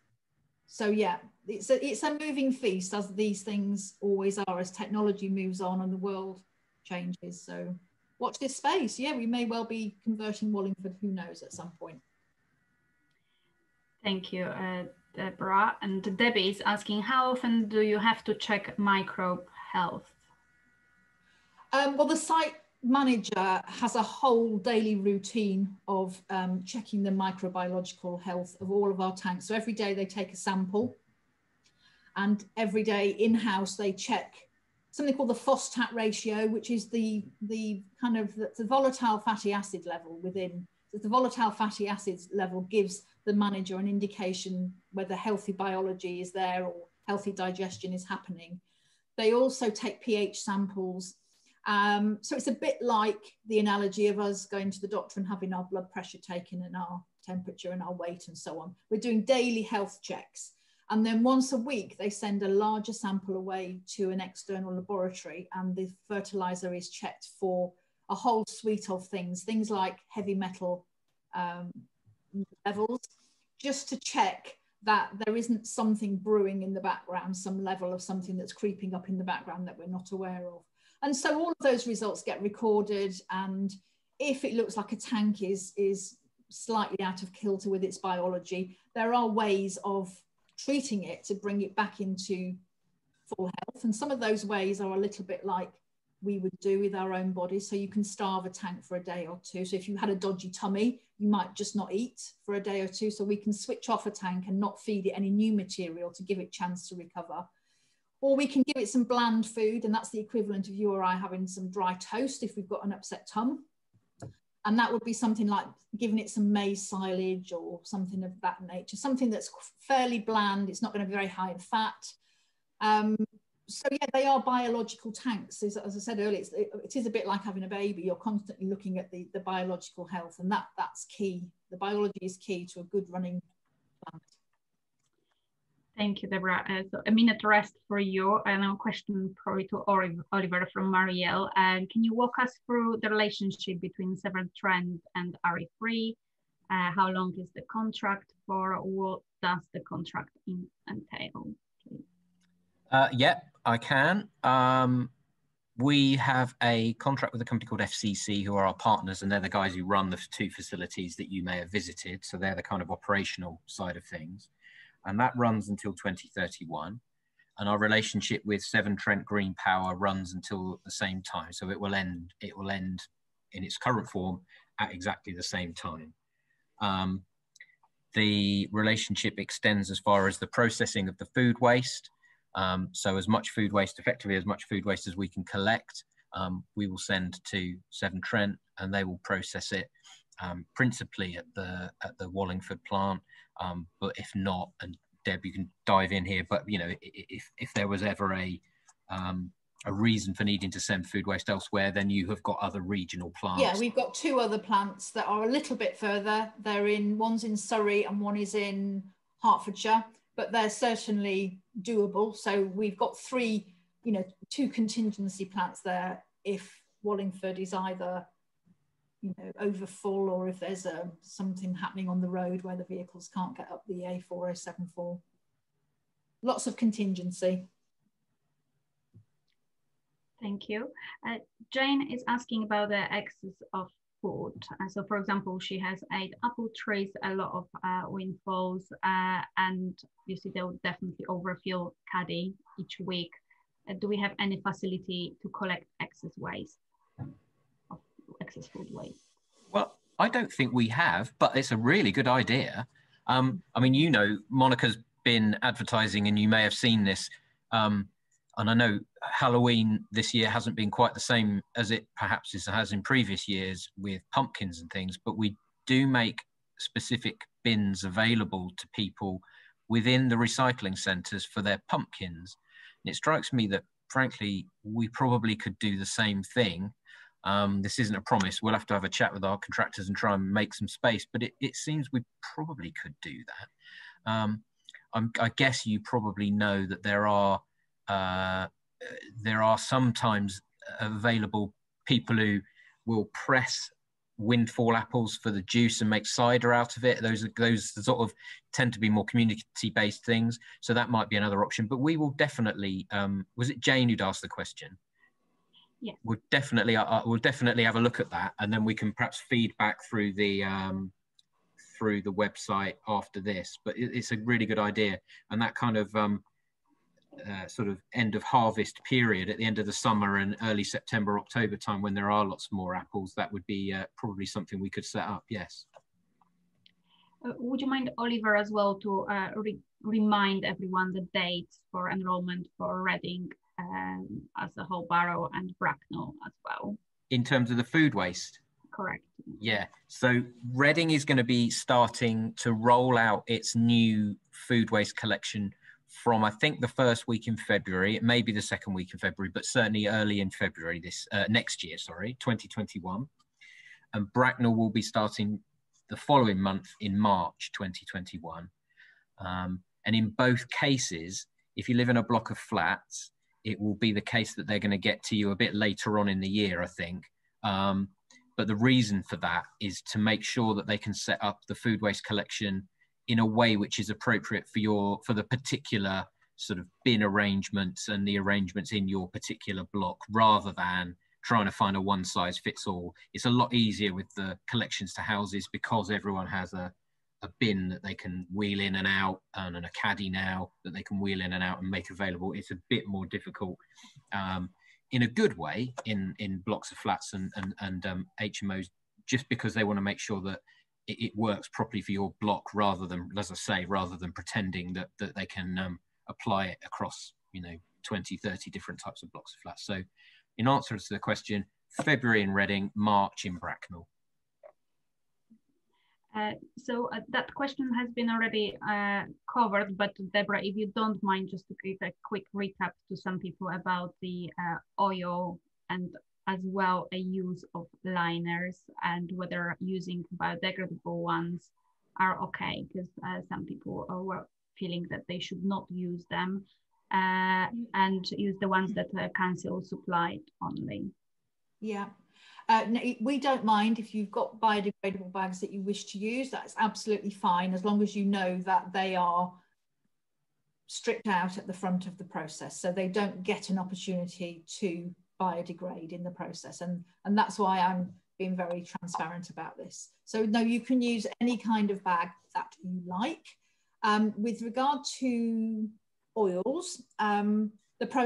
[SPEAKER 2] So yeah, it's a moving feast, as these things always are, as technology moves on and the world changes. So watch this space. Yeah, we may well be converting Wallingford, who knows, at some point.
[SPEAKER 3] Thank you, Debra. And Debbie is asking, how often do you have to check microbe health?
[SPEAKER 2] Well, the site manager has a whole daily routine of checking the microbiological health of all of our tanks. So every day they take a sample, and every day in-house they check something called the phosphat ratio, which is the kind of the volatile fatty acid level within. So the volatile fatty acids level gives the manager an indication whether healthy biology is there or healthy digestion is happening. They also take pH samples. So it's a bit like the analogy of us going to the doctor and having our blood pressure taken and our temperature and our weight and so on. We're doing daily health checks. And then once a week, they send a larger sample away to an external laboratory, and the fertilizer is checked for a whole suite of things like heavy metal levels, just to check that there isn't something brewing in the background, some level of something that's creeping up in the background that we're not aware of. And so all of those results get recorded, and if it looks like a tank is slightly out of kilter with its biology, there are ways of treating it to bring it back into full health. And some of those ways are a little bit like we would do with our own bodies. So you can starve a tank for a day or two. So if you had a dodgy tummy, you might just not eat for a day or two. So we can switch off a tank and not feed it any new material to give it a chance to recover. Or we can give it some bland food, and that's the equivalent of you or I having some dry toast if we've got an upset tum. And that would be something like giving it some maize silage or something of that nature, something that's fairly bland. It's not going to be very high in fat. So yeah, they are biological tanks. As I said earlier, it is a bit like having a baby. You're constantly looking at the biological health, and that's key. The biology is key to a good running plant.
[SPEAKER 3] Thank you, Debra. So a minute rest for you, and a question probably to Oliver from Marielle. Can you walk us through the relationship between Severn Trent and re3? How long is the contract for? What does the contract entail?
[SPEAKER 1] Yeah, I can. We have a contract with a company called FCC, who are our partners, and they're the guys who run the two facilities that you may have visited. So they're the kind of operational side of things. And that runs until 2031. And our relationship with Severn Trent Green Power runs until the same time. So it will end in its current form at exactly the same time. The relationship extends as far as the processing of the food waste. So as much food waste, effectively as much food waste as we can collect, we will send to Severn Trent, and they will process it principally at the Wallingford plant. But if not, and Deb, you can dive in here, but you know, if there was ever a reason for needing to send food waste elsewhere, then you have got other regional plants.
[SPEAKER 2] Yeah, we've got two other plants that are a little bit further. One's in Surrey and one is in Hertfordshire, but they're certainly doable. So we've got two contingency plants there if Wallingford is either over full, or if there's something happening on the road where the vehicles can't get up the A4074. Lots of contingency.
[SPEAKER 3] Thank you. Jane is asking about the excess of food. So for example, she has 8 apple trees, a lot of windfalls, and you see they will definitely overfill caddy each week. Do we have any facility to collect excess waste? Excess food waste?
[SPEAKER 1] Well, I don't think we have, but it's a really good idea. I mean, Monica's been advertising, and you may have seen this, and I know Halloween this year hasn't been quite the same as it perhaps has in previous years with pumpkins and things, but we do make specific bins available to people within the recycling centres for their pumpkins. And it strikes me that, frankly, we probably could do the same thing. This isn't a promise. We'll have to have a chat with our contractors and try and make some space, but it seems we probably could do that. I guess you probably know that there are sometimes available people who will press windfall apples for the juice and make cider out of it. Those sort of tend to be more community-based things. So that might be another option. But we will definitely. Was it Jane who'd asked the question?
[SPEAKER 3] Yeah.
[SPEAKER 1] We'll definitely have a look at that, and then we can perhaps feed back through the website after this. But it's a really good idea, and that kind of sort of end of harvest period at the end of the summer and early September, October time, when there are lots more apples, that would be probably something we could set up, yes.
[SPEAKER 3] Would you mind, Oliver, as well, to remind everyone the dates for enrolment for Reading as a whole borough and Bracknell as well?
[SPEAKER 1] In terms of the food waste?
[SPEAKER 3] Correct.
[SPEAKER 1] Yeah, so Reading is going to be starting to roll out its new food waste collection from, I think, the first week in February. It may be the second week in February, but certainly early in February next year, 2021. And Bracknell will be starting the following month in March 2021. And in both cases, if you live in a block of flats, it will be the case that they're going to get to you a bit later on in the year, I think. But the reason for that is to make sure that they can set up the food waste collection in a way which is appropriate for the particular sort of bin arrangements and the arrangements in your particular block, rather than trying to find a one size fits all. It's a lot easier with the collections to houses because everyone has a bin that they can wheel in and out, and a caddy now that they can wheel in and out and make available. It's a bit more difficult in a good way in blocks of flats and HMOs, just because they want to make sure that it works properly for your block, rather than, as I say, rather than pretending that they can apply it across, 20, 30 different types of blocks of flats. So in answer to the question, February in Reading, March in Bracknell.
[SPEAKER 3] So that question has been already covered, but Debra, if you don't mind, just to give a quick recap to some people about the oil and as well a use of liners, and whether using biodegradable ones are okay, because some people were feeling that they should not use them and use the ones that council supplied only.
[SPEAKER 2] Yeah. No, we don't mind if you've got biodegradable bags that you wish to use. That's absolutely fine, as long as you know that they are stripped out at the front of the process, so they don't get an opportunity to biodegrade in the process. And that's why I'm being very transparent about this. So no, you can use any kind of bag that you like. With regard to oils, the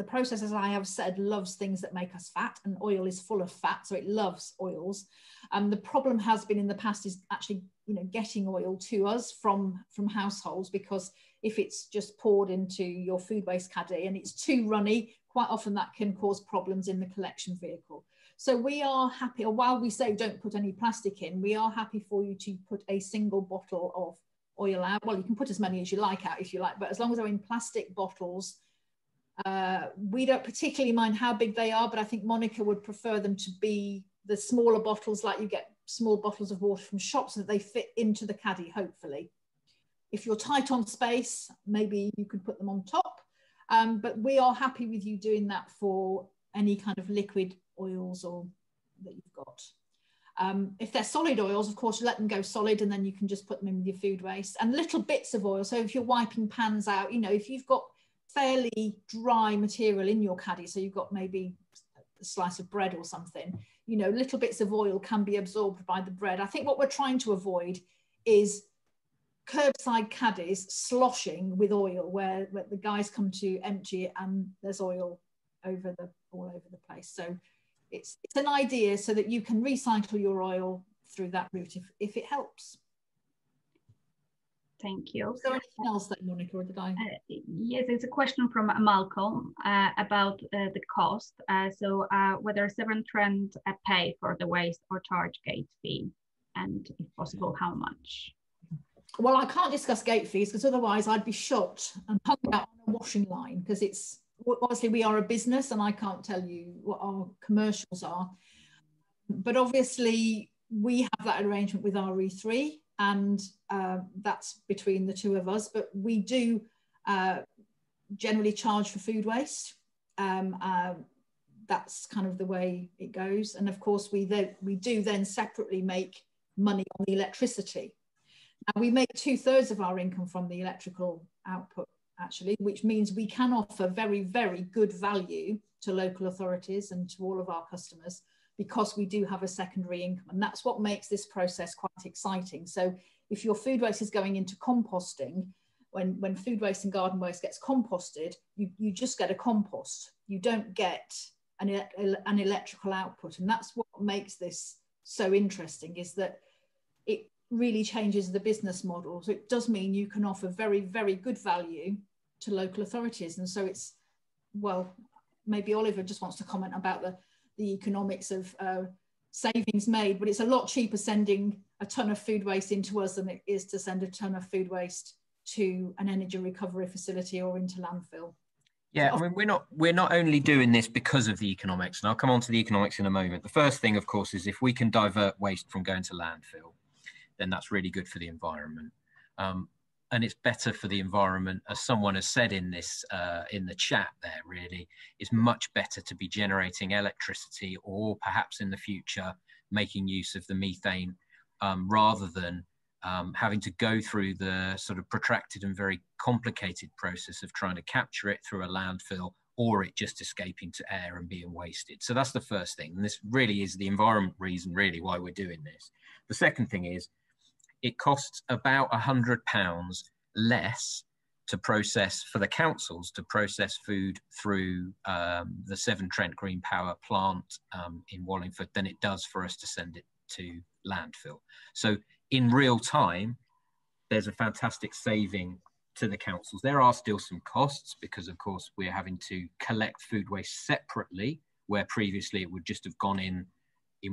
[SPEAKER 2] process, as I have said, loves things that make us fat, and oil is full of fat, so it loves oils. The problem has been in the past is actually, getting oil to us from households, because if it's just poured into your food waste caddy and it's too runny, quite often that can cause problems in the collection vehicle. So we are happy, or while we say don't put any plastic in, we are happy for you to put a single bottle of oil out. Well, you can put as many as you like out if you like, but as long as they're in plastic bottles, we don't particularly mind how big they are, but I think Monica would prefer them to be the smaller bottles, like you get small bottles of water from shops, so that they fit into the caddy, hopefully. If you're tight on space, maybe you could put them on top, but we are happy with you doing that for any kind of liquid oils or that you've got. If they're solid oils, of course, you let them go solid, and then you can just put them in with your food waste. And little bits of oil, so if you're wiping pans out, if you've got fairly dry material in your caddy, so you've got maybe a slice of bread or something, little bits of oil can be absorbed by the bread. I think what we're trying to avoid is curbside caddies sloshing with oil, where the guys come to empty it and there's oil all over the place. So it's an idea so that you can recycle your oil through that route if it helps.
[SPEAKER 3] Thank you.
[SPEAKER 2] Is there anything else that, Monica, or did I?
[SPEAKER 3] Yes, it's a question from Malcolm about the cost. So whether Severn Trent pay for the waste or charge gate fee, and if possible, how much?
[SPEAKER 2] Well, I can't discuss gate fees because otherwise I'd be shot and hung out on a washing line, because it's obviously we are a business and I can't tell you what our commercials are. But obviously we have that arrangement with our re3, and that's between the two of us. But we do generally charge for food waste. That's kind of the way it goes. And of course, we do then separately make money on the electricity. Now, we make 2/3 of our income from the electrical output, actually, which means we can offer very, very good value to local authorities and to all of our customers, because we do have a secondary income. And that's what makes this process quite exciting. So if your food waste is going into composting, when food waste and garden waste gets composted, you just get a compost. You don't get an electrical output. And that's what makes this so interesting, is that it really changes the business model. So it does mean you can offer very, very good value to local authorities. And so it's, well, maybe Oliver just wants to comment about the economics of savings made, but it's a lot cheaper sending a ton of food waste into us than it is to send a ton of food waste to an energy recovery facility or into landfill.
[SPEAKER 1] Yeah, I mean, we're not only doing this because of the economics, and I'll come on to the economics in a moment. The first thing, of course, is if we can divert waste from going to landfill, then that's really good for the environment. And it's better for the environment, as someone has said in this in the chat there, really, it's much better to be generating electricity, or perhaps in the future making use of the methane, rather than having to go through the sort of protracted and very complicated process of trying to capture it through a landfill, or it just escaping to air and being wasted. So that's the first thing. And this really is the environment reason, really, why we're doing this. The second thing is, it costs about £100 less to process, for the councils to process food through the Severn Trent Green Power plant in Wallingford than it does for us to send it to landfill. So in real time, there's a fantastic saving to the councils. There are still some costs because, of course, we're having to collect food waste separately, where previously it would just have gone in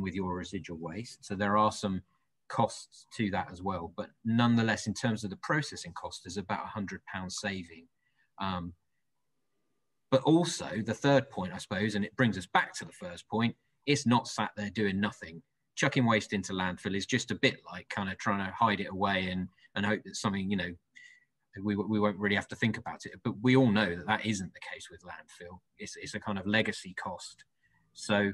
[SPEAKER 1] with your residual waste. So there are some costs to that as well, but nonetheless, in terms of the processing cost, there's about £100 saving. But also the third point, I suppose, and it brings us back to the first point, it's not sat there doing nothing. Chucking waste into landfill is just a bit like kind of trying to hide it away and hope that something, you know, we won't really have to think about it. But we all know that that isn't the case with landfill. It's a kind of legacy cost. So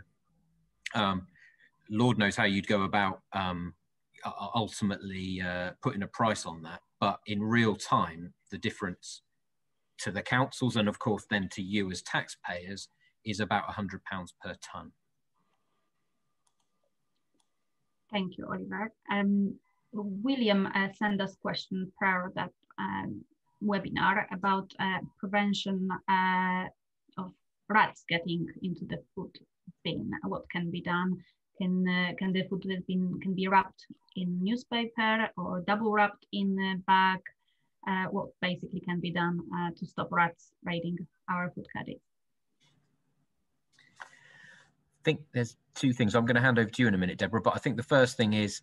[SPEAKER 1] Lord knows how you'd go about ultimately putting a price on that, but in real time, the difference to the councils and of course then to you as taxpayers is about £100 per tonne.
[SPEAKER 3] Thank you, Oliver. William sent us question prior to that webinar about prevention of rats getting into the food bin. What can be done? Can the food bin can be wrapped in newspaper or double wrapped in a bag? What basically can be done to stop rats raiding our food caddies?
[SPEAKER 1] I think there's two things. I'm going to hand over to you in a minute, Deborah, but I think the first thing is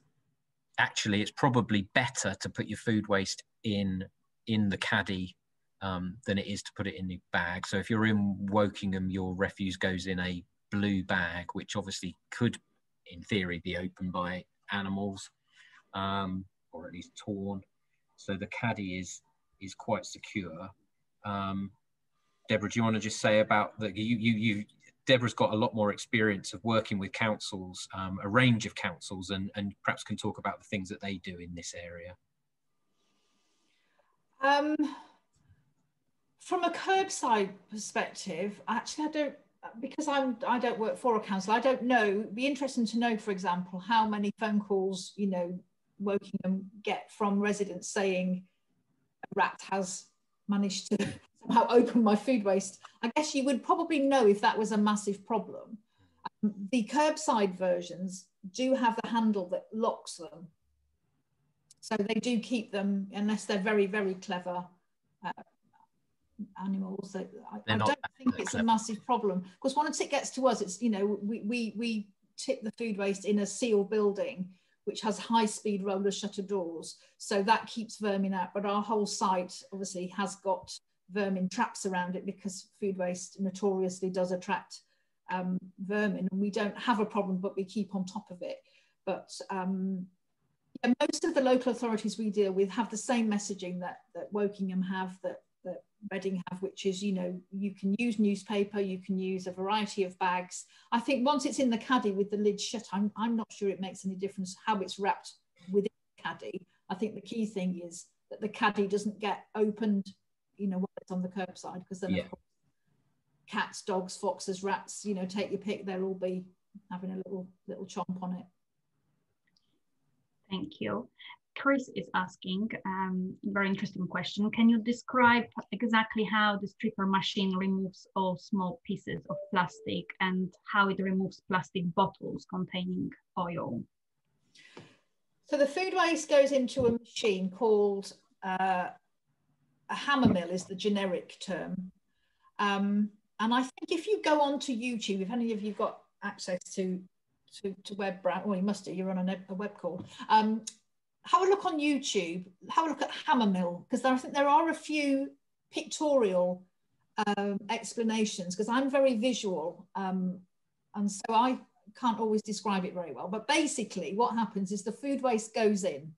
[SPEAKER 1] actually it's probably better to put your food waste in the caddy than it is to put it in the bag. So if you're in Wokingham, your refuse goes in a blue bag, which obviously could in theory be opened by animals or at least torn. So the caddy is quite secure. Deborah, do you want to just say about that? Deborah's got a lot more experience of working with councils, a range of councils, and perhaps can talk about the things that they do in this area.
[SPEAKER 2] From a curbside perspective, actually, I don't, because I don't work for a council, I don't know. It'd be interesting to know, for example, how many phone calls, you know, Wokingham get from residents saying a rat has managed to somehow open my food waste. I guess you would probably know if that was a massive problem. The curbside versions do have the handle that locks them. So they do keep them, unless they're very, very clever animals. I don't think it's a massive problem. Because once it gets to us, it's, you know, we tip the food waste in a sealed building, which has high-speed roller shutter doors. So that keeps vermin out. But our whole site obviously has got vermin traps around it because food waste notoriously does attract vermin. And we don't have a problem, but we keep on top of it. But yeah, most of the local authorities we deal with have the same messaging that Wokingham have, that Reading have, which is, you know, you can use newspaper, you can use a variety of bags. I think once it's in the caddy with the lid shut, I'm not sure it makes any difference how it's wrapped within the caddy. I think the key thing is that the caddy doesn't get opened, you know, when it's on the curbside, because then of course, cats, dogs, foxes, rats, you know, take your pick, they'll all be having a little chomp on it.
[SPEAKER 3] Thank you. Chris is asking, very interesting question. Can you describe exactly how the stripper machine removes all small pieces of plastic and how it removes plastic bottles containing oil?
[SPEAKER 2] So the food waste goes into a machine called a hammer mill is the generic term. And I think if you go onto YouTube, if any of you got access to web browser, well, you must do, you're on a web call. Have a look on YouTube, have a look at hammer mill, because I think there are a few pictorial explanations, because I'm very visual, and so I can't always describe it very well. But basically what happens is the food waste goes in,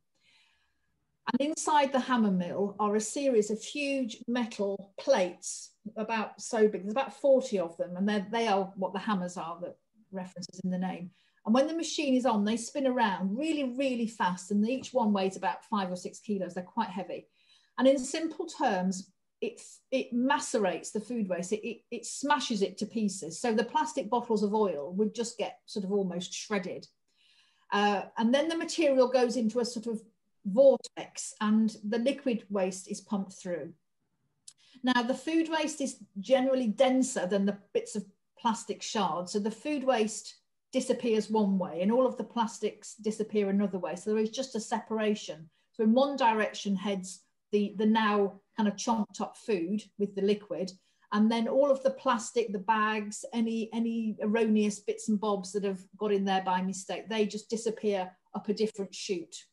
[SPEAKER 2] and inside the hammer mill are a series of huge metal plates, about so big, there's about 40 of them, and they are what the hammers are, that references in the name. And when the machine is on, they spin around really, really fast, and each one weighs about 5 or 6 kilos. They're quite heavy. And in simple terms, it macerates the food waste. It smashes it to pieces. So the plastic bottles of oil would just get sort of almost shredded. And then the material goes into a sort of vortex, and the liquid waste is pumped through. Now, the food waste is generally denser than the bits of plastic shards. So the food waste disappears one way and all of the plastics disappear another way. So there is just a separation. So in one direction heads the now kind of chomped up food with the liquid, and then all of the plastic, the bags, any erroneous bits and bobs that have got in there by mistake, they just disappear up a different chute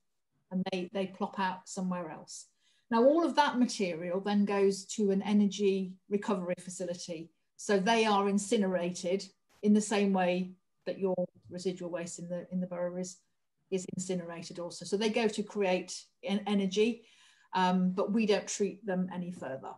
[SPEAKER 2] and they plop out somewhere else. Now all of that material then goes to an energy recovery facility. So they are incinerated in the same way that your residual waste in the borough is incinerated also. So they go to create energy, but we don't treat them any further.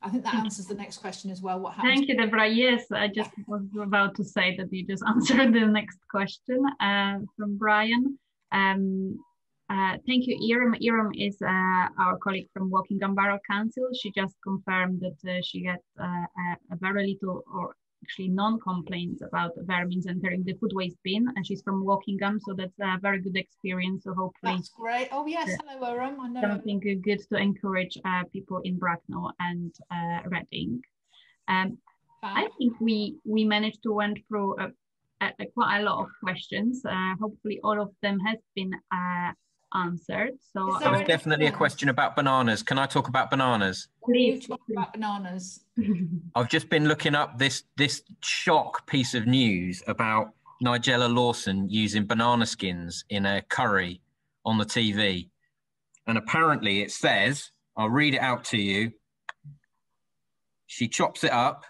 [SPEAKER 2] I think that answers the next question as well. What happens?
[SPEAKER 3] Thank you, Debra. Yes, I just was about to say that you just answered the next question from Brian. Thank you, Iram. Iram is our colleague from Wokingham Borough Council. She just confirmed that she gets a very little or actually non-complaints about vermin entering the food waste bin, and she's from Wokingham, so that's a very good experience. So hopefully
[SPEAKER 2] that's great. Oh yes, hello Iram. I know
[SPEAKER 3] something good to encourage people in Bracknell and Reading. I think we managed to went through quite a lot of questions. Hopefully all of them has been answered. So
[SPEAKER 1] there was definitely a question about bananas. Can I talk about bananas?
[SPEAKER 2] Please talk about bananas.
[SPEAKER 1] I've just been looking up this shock piece of news about Nigella Lawson using banana skins in a curry on the TV. And apparently it says, I'll read it out to you. She chops it up.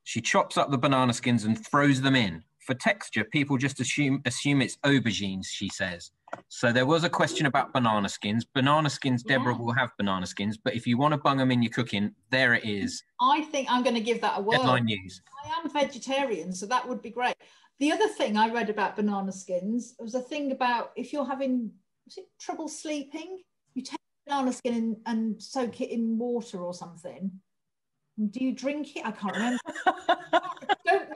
[SPEAKER 1] She chops up the banana skins and throws them in. For texture, people just assume it's aubergines, she says. So there was a question about banana skins. Banana skins, Deborah will have banana skins, but if you want to bung them in your cooking, there it is.
[SPEAKER 2] I think I'm going to give that a whirl.
[SPEAKER 1] Headline news.
[SPEAKER 2] I am vegetarian, so that would be great. The other thing I read about banana skins was a thing about if you're having trouble sleeping, you take a banana skin and soak it in water or something. Do you drink it? I can't remember. Don't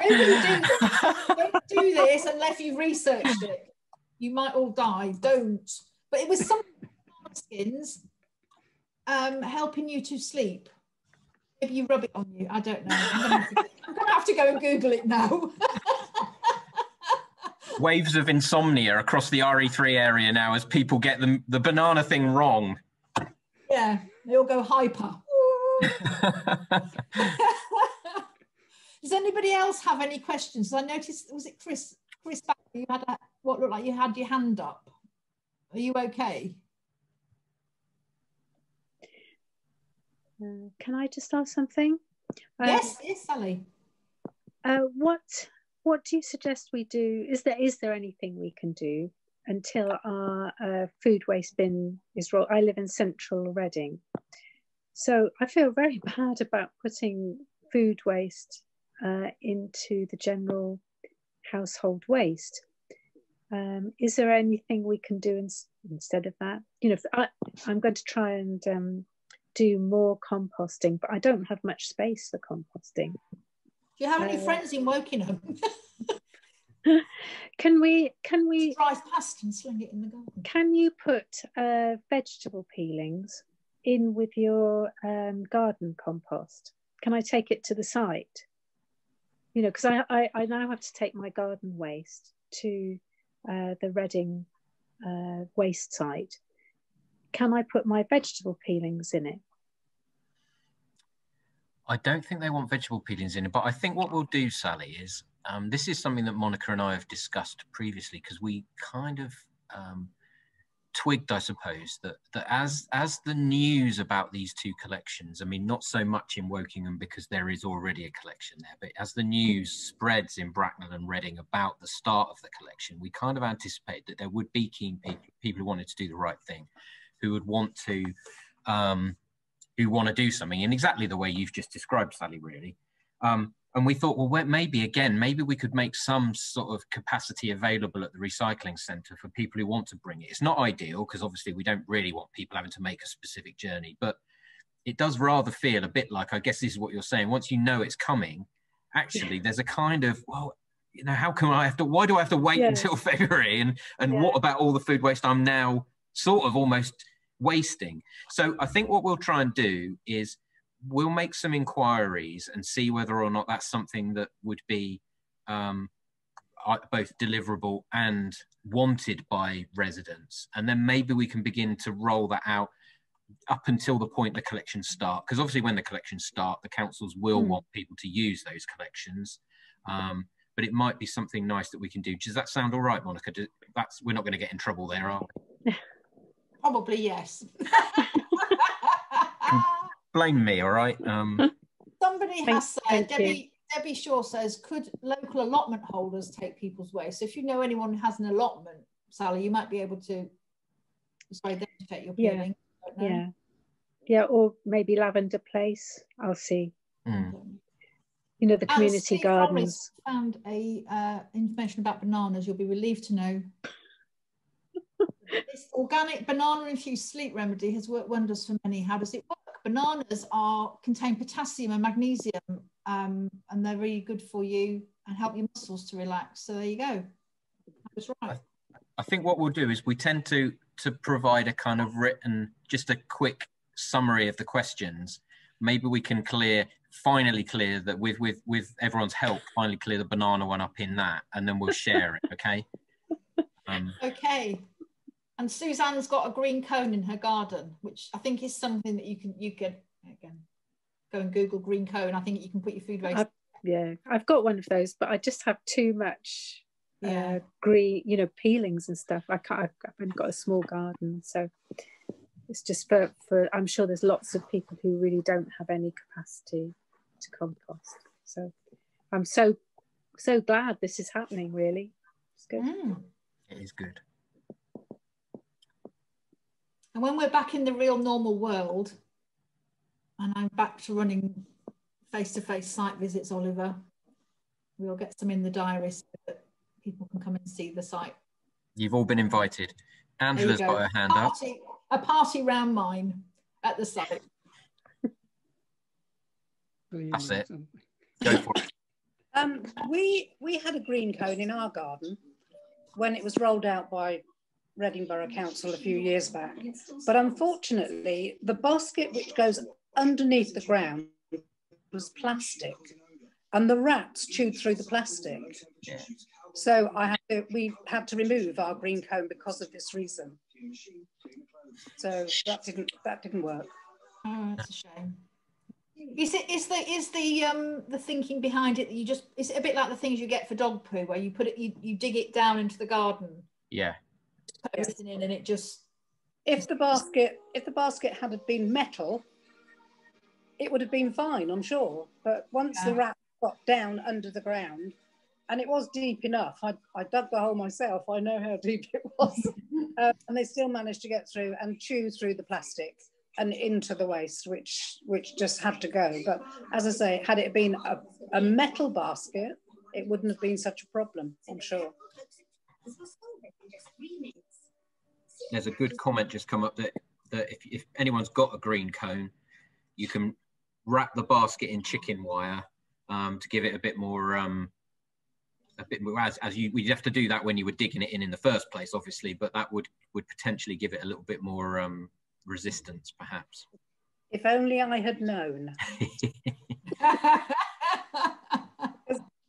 [SPEAKER 2] do this unless you've researched it. You might all die. Don't. But it was some skins helping you to sleep. Maybe you rub it on you. I don't know. I'm gonna have to go and Google it now.
[SPEAKER 1] Waves of insomnia across the RE3 area now as people get the banana thing wrong.
[SPEAKER 2] Yeah, they all go hyper. Does anybody else have any questions? I noticed, was it Chris back? You had what looked like you had your hand up. Are you okay?
[SPEAKER 5] Can I just ask something?
[SPEAKER 2] Yes, Sally.
[SPEAKER 5] What do you suggest we do? Is there anything we can do until our food waste bin is rolled? I live in central Reading, so I feel very bad about putting food waste into the general household waste. Is there anything we can do instead of that? You know, I'm going to try and do more composting, but I don't have much space for composting.
[SPEAKER 2] Do you have any friends in Wokingham?
[SPEAKER 5] Can we
[SPEAKER 2] drive past and sling it in the garden?
[SPEAKER 5] Can you put vegetable peelings in with your garden compost? Can I take it to the site? You know, because I now have to take my garden waste to the Reading waste site. Can I put my vegetable peelings in it?
[SPEAKER 1] I don't think they want vegetable peelings in it, but I think what we'll do, Sally, is this is something that Monica and I have discussed previously, because we kind of twigged, I suppose, that as the news about these two collections, I mean, not so much in Wokingham because there is already a collection there, but as the news spreads in Bracknell and Reading about the start of the collection, we kind of anticipate that there would be keen people who wanted to do the right thing, who would want to do something in exactly the way you've just described, Sally, really. And we thought, well, maybe we could make some sort of capacity available at the recycling centre for people who want to bring it. It's not ideal, because obviously we don't really want people having to make a specific journey, but it does rather feel a bit like, I guess this is what you're saying, once you know it's coming, actually there's a kind of, well, you know, why do I have to wait until February? And what about all the food waste I'm now sort of almost wasting? So I think what we'll try and do is we'll make some inquiries and see whether or not that's something that would be both deliverable and wanted by residents. And then maybe we can begin to roll that out up until the point the collections start. Because obviously when the collections start, the councils will want people to use those collections. But it might be something nice that we can do. Does that sound all right, Monica? We're not going to get in trouble there, are we?
[SPEAKER 2] Probably yes.
[SPEAKER 1] Blame me, all right?
[SPEAKER 2] Somebody has said, Debbie Shaw says, could local allotment holders take people's waste? So if you know anyone who has an allotment, Sally, you might be able to persuade them to take your peeling.
[SPEAKER 5] Yeah, or maybe Lavender Place. I'll see. You know, the community gardens.
[SPEAKER 2] Found information about bananas. You'll be relieved to know. This organic banana-infused sleep remedy has worked wonders for many. How does it work? Bananas contain potassium and magnesium, and they're really good for you and help your muscles to relax. So there you go. That was right.
[SPEAKER 1] I think what we'll do is we tend to provide a kind of written, just a quick summary of the questions. Maybe we can finally clear that with everyone's help, finally clear the banana one up in that, and then we'll share it. Okay.
[SPEAKER 2] Okay. And Suzanne's got a green cone in her garden, which I think is something that you can again go and Google green cone. I think you can put your food waste.
[SPEAKER 5] I've got one of those, but I just have too much green, you know, peelings and stuff. I've got a small garden, so it's just for. I'm sure there's lots of people who really don't have any capacity to compost. So I'm so glad this is happening. Really, it's good.
[SPEAKER 1] It is good.
[SPEAKER 2] And when we're back in the real normal world, and I'm back to running face-to-face site visits, Oliver, we'll get some in the diary so that people can come and see the site.
[SPEAKER 1] You've all been invited. Angela's got her hand up.
[SPEAKER 2] A party round mine at the site.
[SPEAKER 1] That's it. Go for it.
[SPEAKER 6] We had a green cone in our garden when it was rolled out by Reading Borough Council a few years back, but unfortunately the basket which goes underneath the ground was plastic, and the rats chewed through the plastic. So we had to remove our green cone because of this reason. So that didn't work.
[SPEAKER 2] Oh, that's a shame. Is the thinking behind it that is it a bit like the things you get for dog poo, where you put it, you dig it down into the garden?
[SPEAKER 1] Yeah.
[SPEAKER 2] Put everything in, and it just.
[SPEAKER 6] If the basket had been metal, it would have been fine, I'm sure. But once the rat got down under the ground, and it was deep enough, I dug the hole myself. I know how deep it was, and they still managed to get through and chew through the plastic and into the waste, which just had to go. But as I say, had it been a metal basket, it wouldn't have been such a problem, I'm sure.
[SPEAKER 1] There's a good comment just come up that if anyone's got a green cone, you can wrap the basket in chicken wire to give it a bit more a bit more, as you, we'd have to do that when you were digging it in the first place, obviously, but that would potentially give it a little bit more resistance, perhaps.
[SPEAKER 6] If only I had known.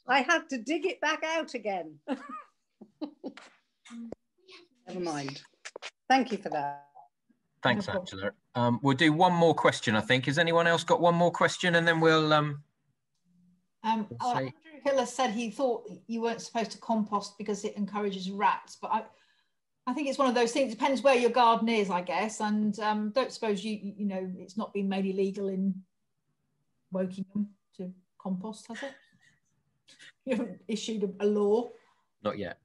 [SPEAKER 6] I had to dig it back out again. Never mind. Thank you for that.
[SPEAKER 1] Thanks, Angela. We'll do one more question, I think. Has anyone else got one more question? And then we'll...
[SPEAKER 2] Andrew Hiller said he thought you weren't supposed to compost because it encourages rats, but I think it's one of those things. It depends where your garden is, I guess, and don't suppose you know it's not been made illegal in Wokingham to compost, has it? You haven't issued a law? Not yet.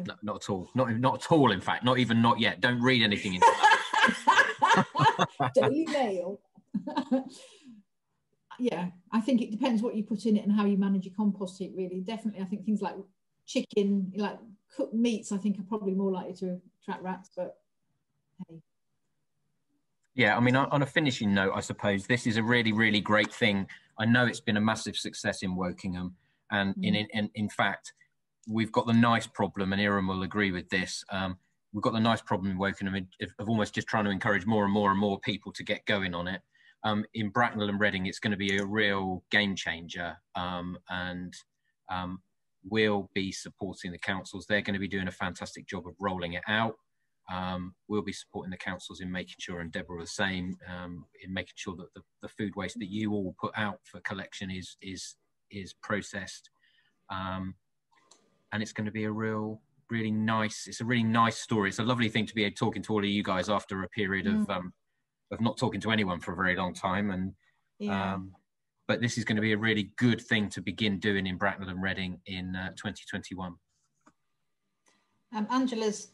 [SPEAKER 2] No, not at all. Not at all. In fact, not even not yet. Don't read anything into that. Daily Mail. Yeah, I think it depends what you put in it and how you manage your compost heap, really. Definitely, I think things like chicken, like cooked meats, I think are probably more likely to attract rats, but hey. Yeah, I mean, on a finishing note, I suppose this is a really, really great thing. I know it's been a massive success in Wokingham, and in fact, we've got the nice problem, and Iram will agree with this, we've got the nice problem in Wokingham of almost just trying to encourage more and more and more people to get going on it. In Bracknell and Reading, it's going to be a real game changer, and we'll be supporting the councils. They're going to be doing a fantastic job of rolling it out. We'll be supporting the councils in making sure, and Debra the same, in making sure that the food waste that you all put out for collection is processed, and it's going to be a really nice story. It's a lovely thing to be talking to all of you guys after a period of not talking to anyone for a very long time, and but this is going to be a really good thing to begin doing in Bracknell and Reading in 2021. Angela's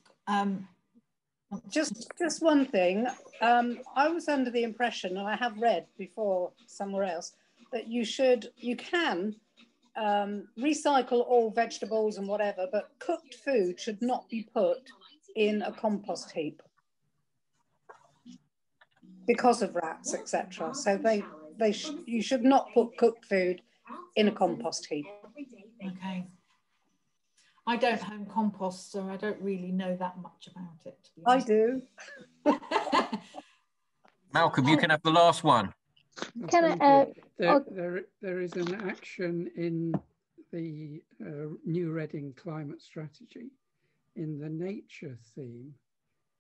[SPEAKER 6] just one thing. I was under the impression, and I have read before somewhere else, that you can recycle all vegetables and whatever, but cooked food should not be put in a compost heap because of rats, etc. So you should not put cooked food in a compost heap.
[SPEAKER 2] Okay. I don't home compost, so I don't really know that much about it. To be honest.
[SPEAKER 6] I do.
[SPEAKER 1] Malcolm, you can have the last one.
[SPEAKER 7] There is an action in the New Reading climate strategy in the nature theme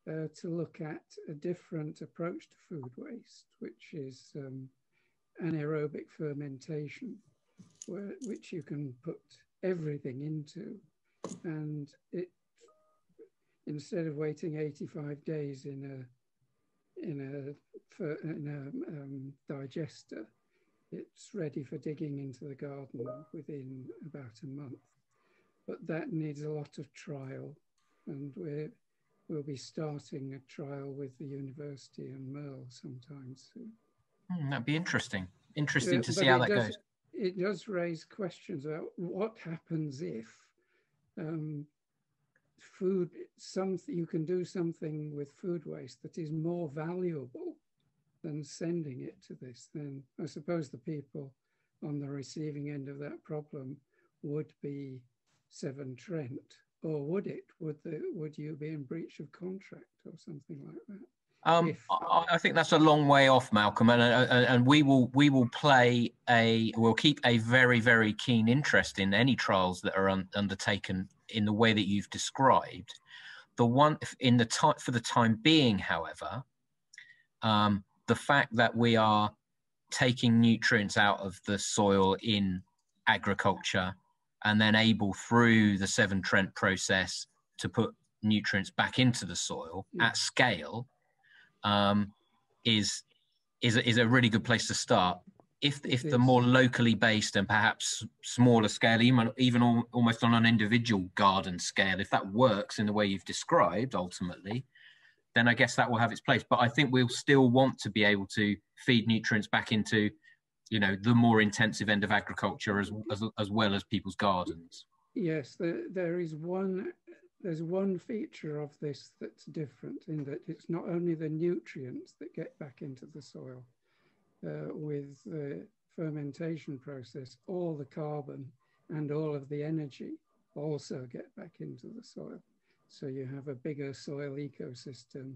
[SPEAKER 7] to look at a different approach to food waste, which is anaerobic fermentation, which you can put everything into, and instead of waiting 85 days in a digester, it's ready for digging into the garden within about a month. But that needs a lot of trial, and we'll be starting a trial with the university and Merle sometime soon.
[SPEAKER 1] That'd be interesting. Interesting to see how that goes.
[SPEAKER 7] It does raise questions about what happens if you can do something with food waste that is more valuable than sending it to this. Then I suppose the people on the receiving end of that problem would be Severn Trent, or would you be in breach of contract or something like that? I
[SPEAKER 1] think that's a long way off, Malcolm, and we'll keep a very, very keen interest in any trials that are undertaken in the way that you've described. For the time being, however, the fact that we are taking nutrients out of the soil in agriculture and then able through the Severn Trent process to put nutrients back into the soil at scale is a really good place to start. If the more locally based and perhaps smaller scale, even almost on an individual garden scale, if that works in the way you've described ultimately, then I guess that will have its place. But I think we'll still want to be able to feed nutrients back into, the more intensive end of agriculture as well as people's gardens.
[SPEAKER 7] Yes, there's one feature of this that's different in that it's not only the nutrients that get back into the soil. With the fermentation process, all the carbon and all of the energy also get back into the soil. So you have a bigger soil ecosystem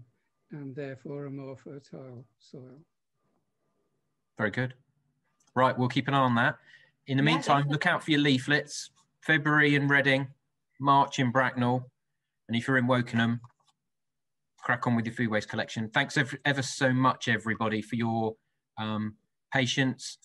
[SPEAKER 7] and therefore a more fertile soil. Very good. Right, we'll keep an eye on that. In the meantime, look out for your leaflets. February in Reading, March in Bracknell, and if you're in Wokingham, crack on with your food waste collection. Thanks ever so much, everybody, for your patience,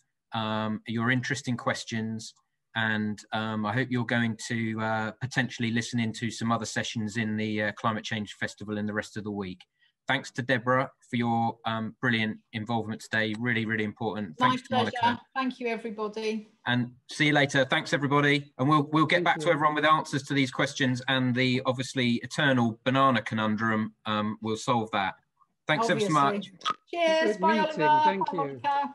[SPEAKER 7] your interesting questions, and I hope you're going to potentially listen into some other sessions in the Climate Change Festival in the rest of the week. Thanks to Deborah for your brilliant involvement today. Really, really important.
[SPEAKER 2] My
[SPEAKER 7] Thanks to
[SPEAKER 2] pleasure.
[SPEAKER 7] Monica.
[SPEAKER 2] Thank you, everybody.
[SPEAKER 7] And see you later. Thanks, everybody. And we'll get back to everyone with answers to these questions, and the obviously eternal banana conundrum. We'll solve that. Thanks ever so much.
[SPEAKER 2] Cheers. Bye, Oliver.
[SPEAKER 7] Thank
[SPEAKER 2] Bye,
[SPEAKER 7] you.
[SPEAKER 2] Monica.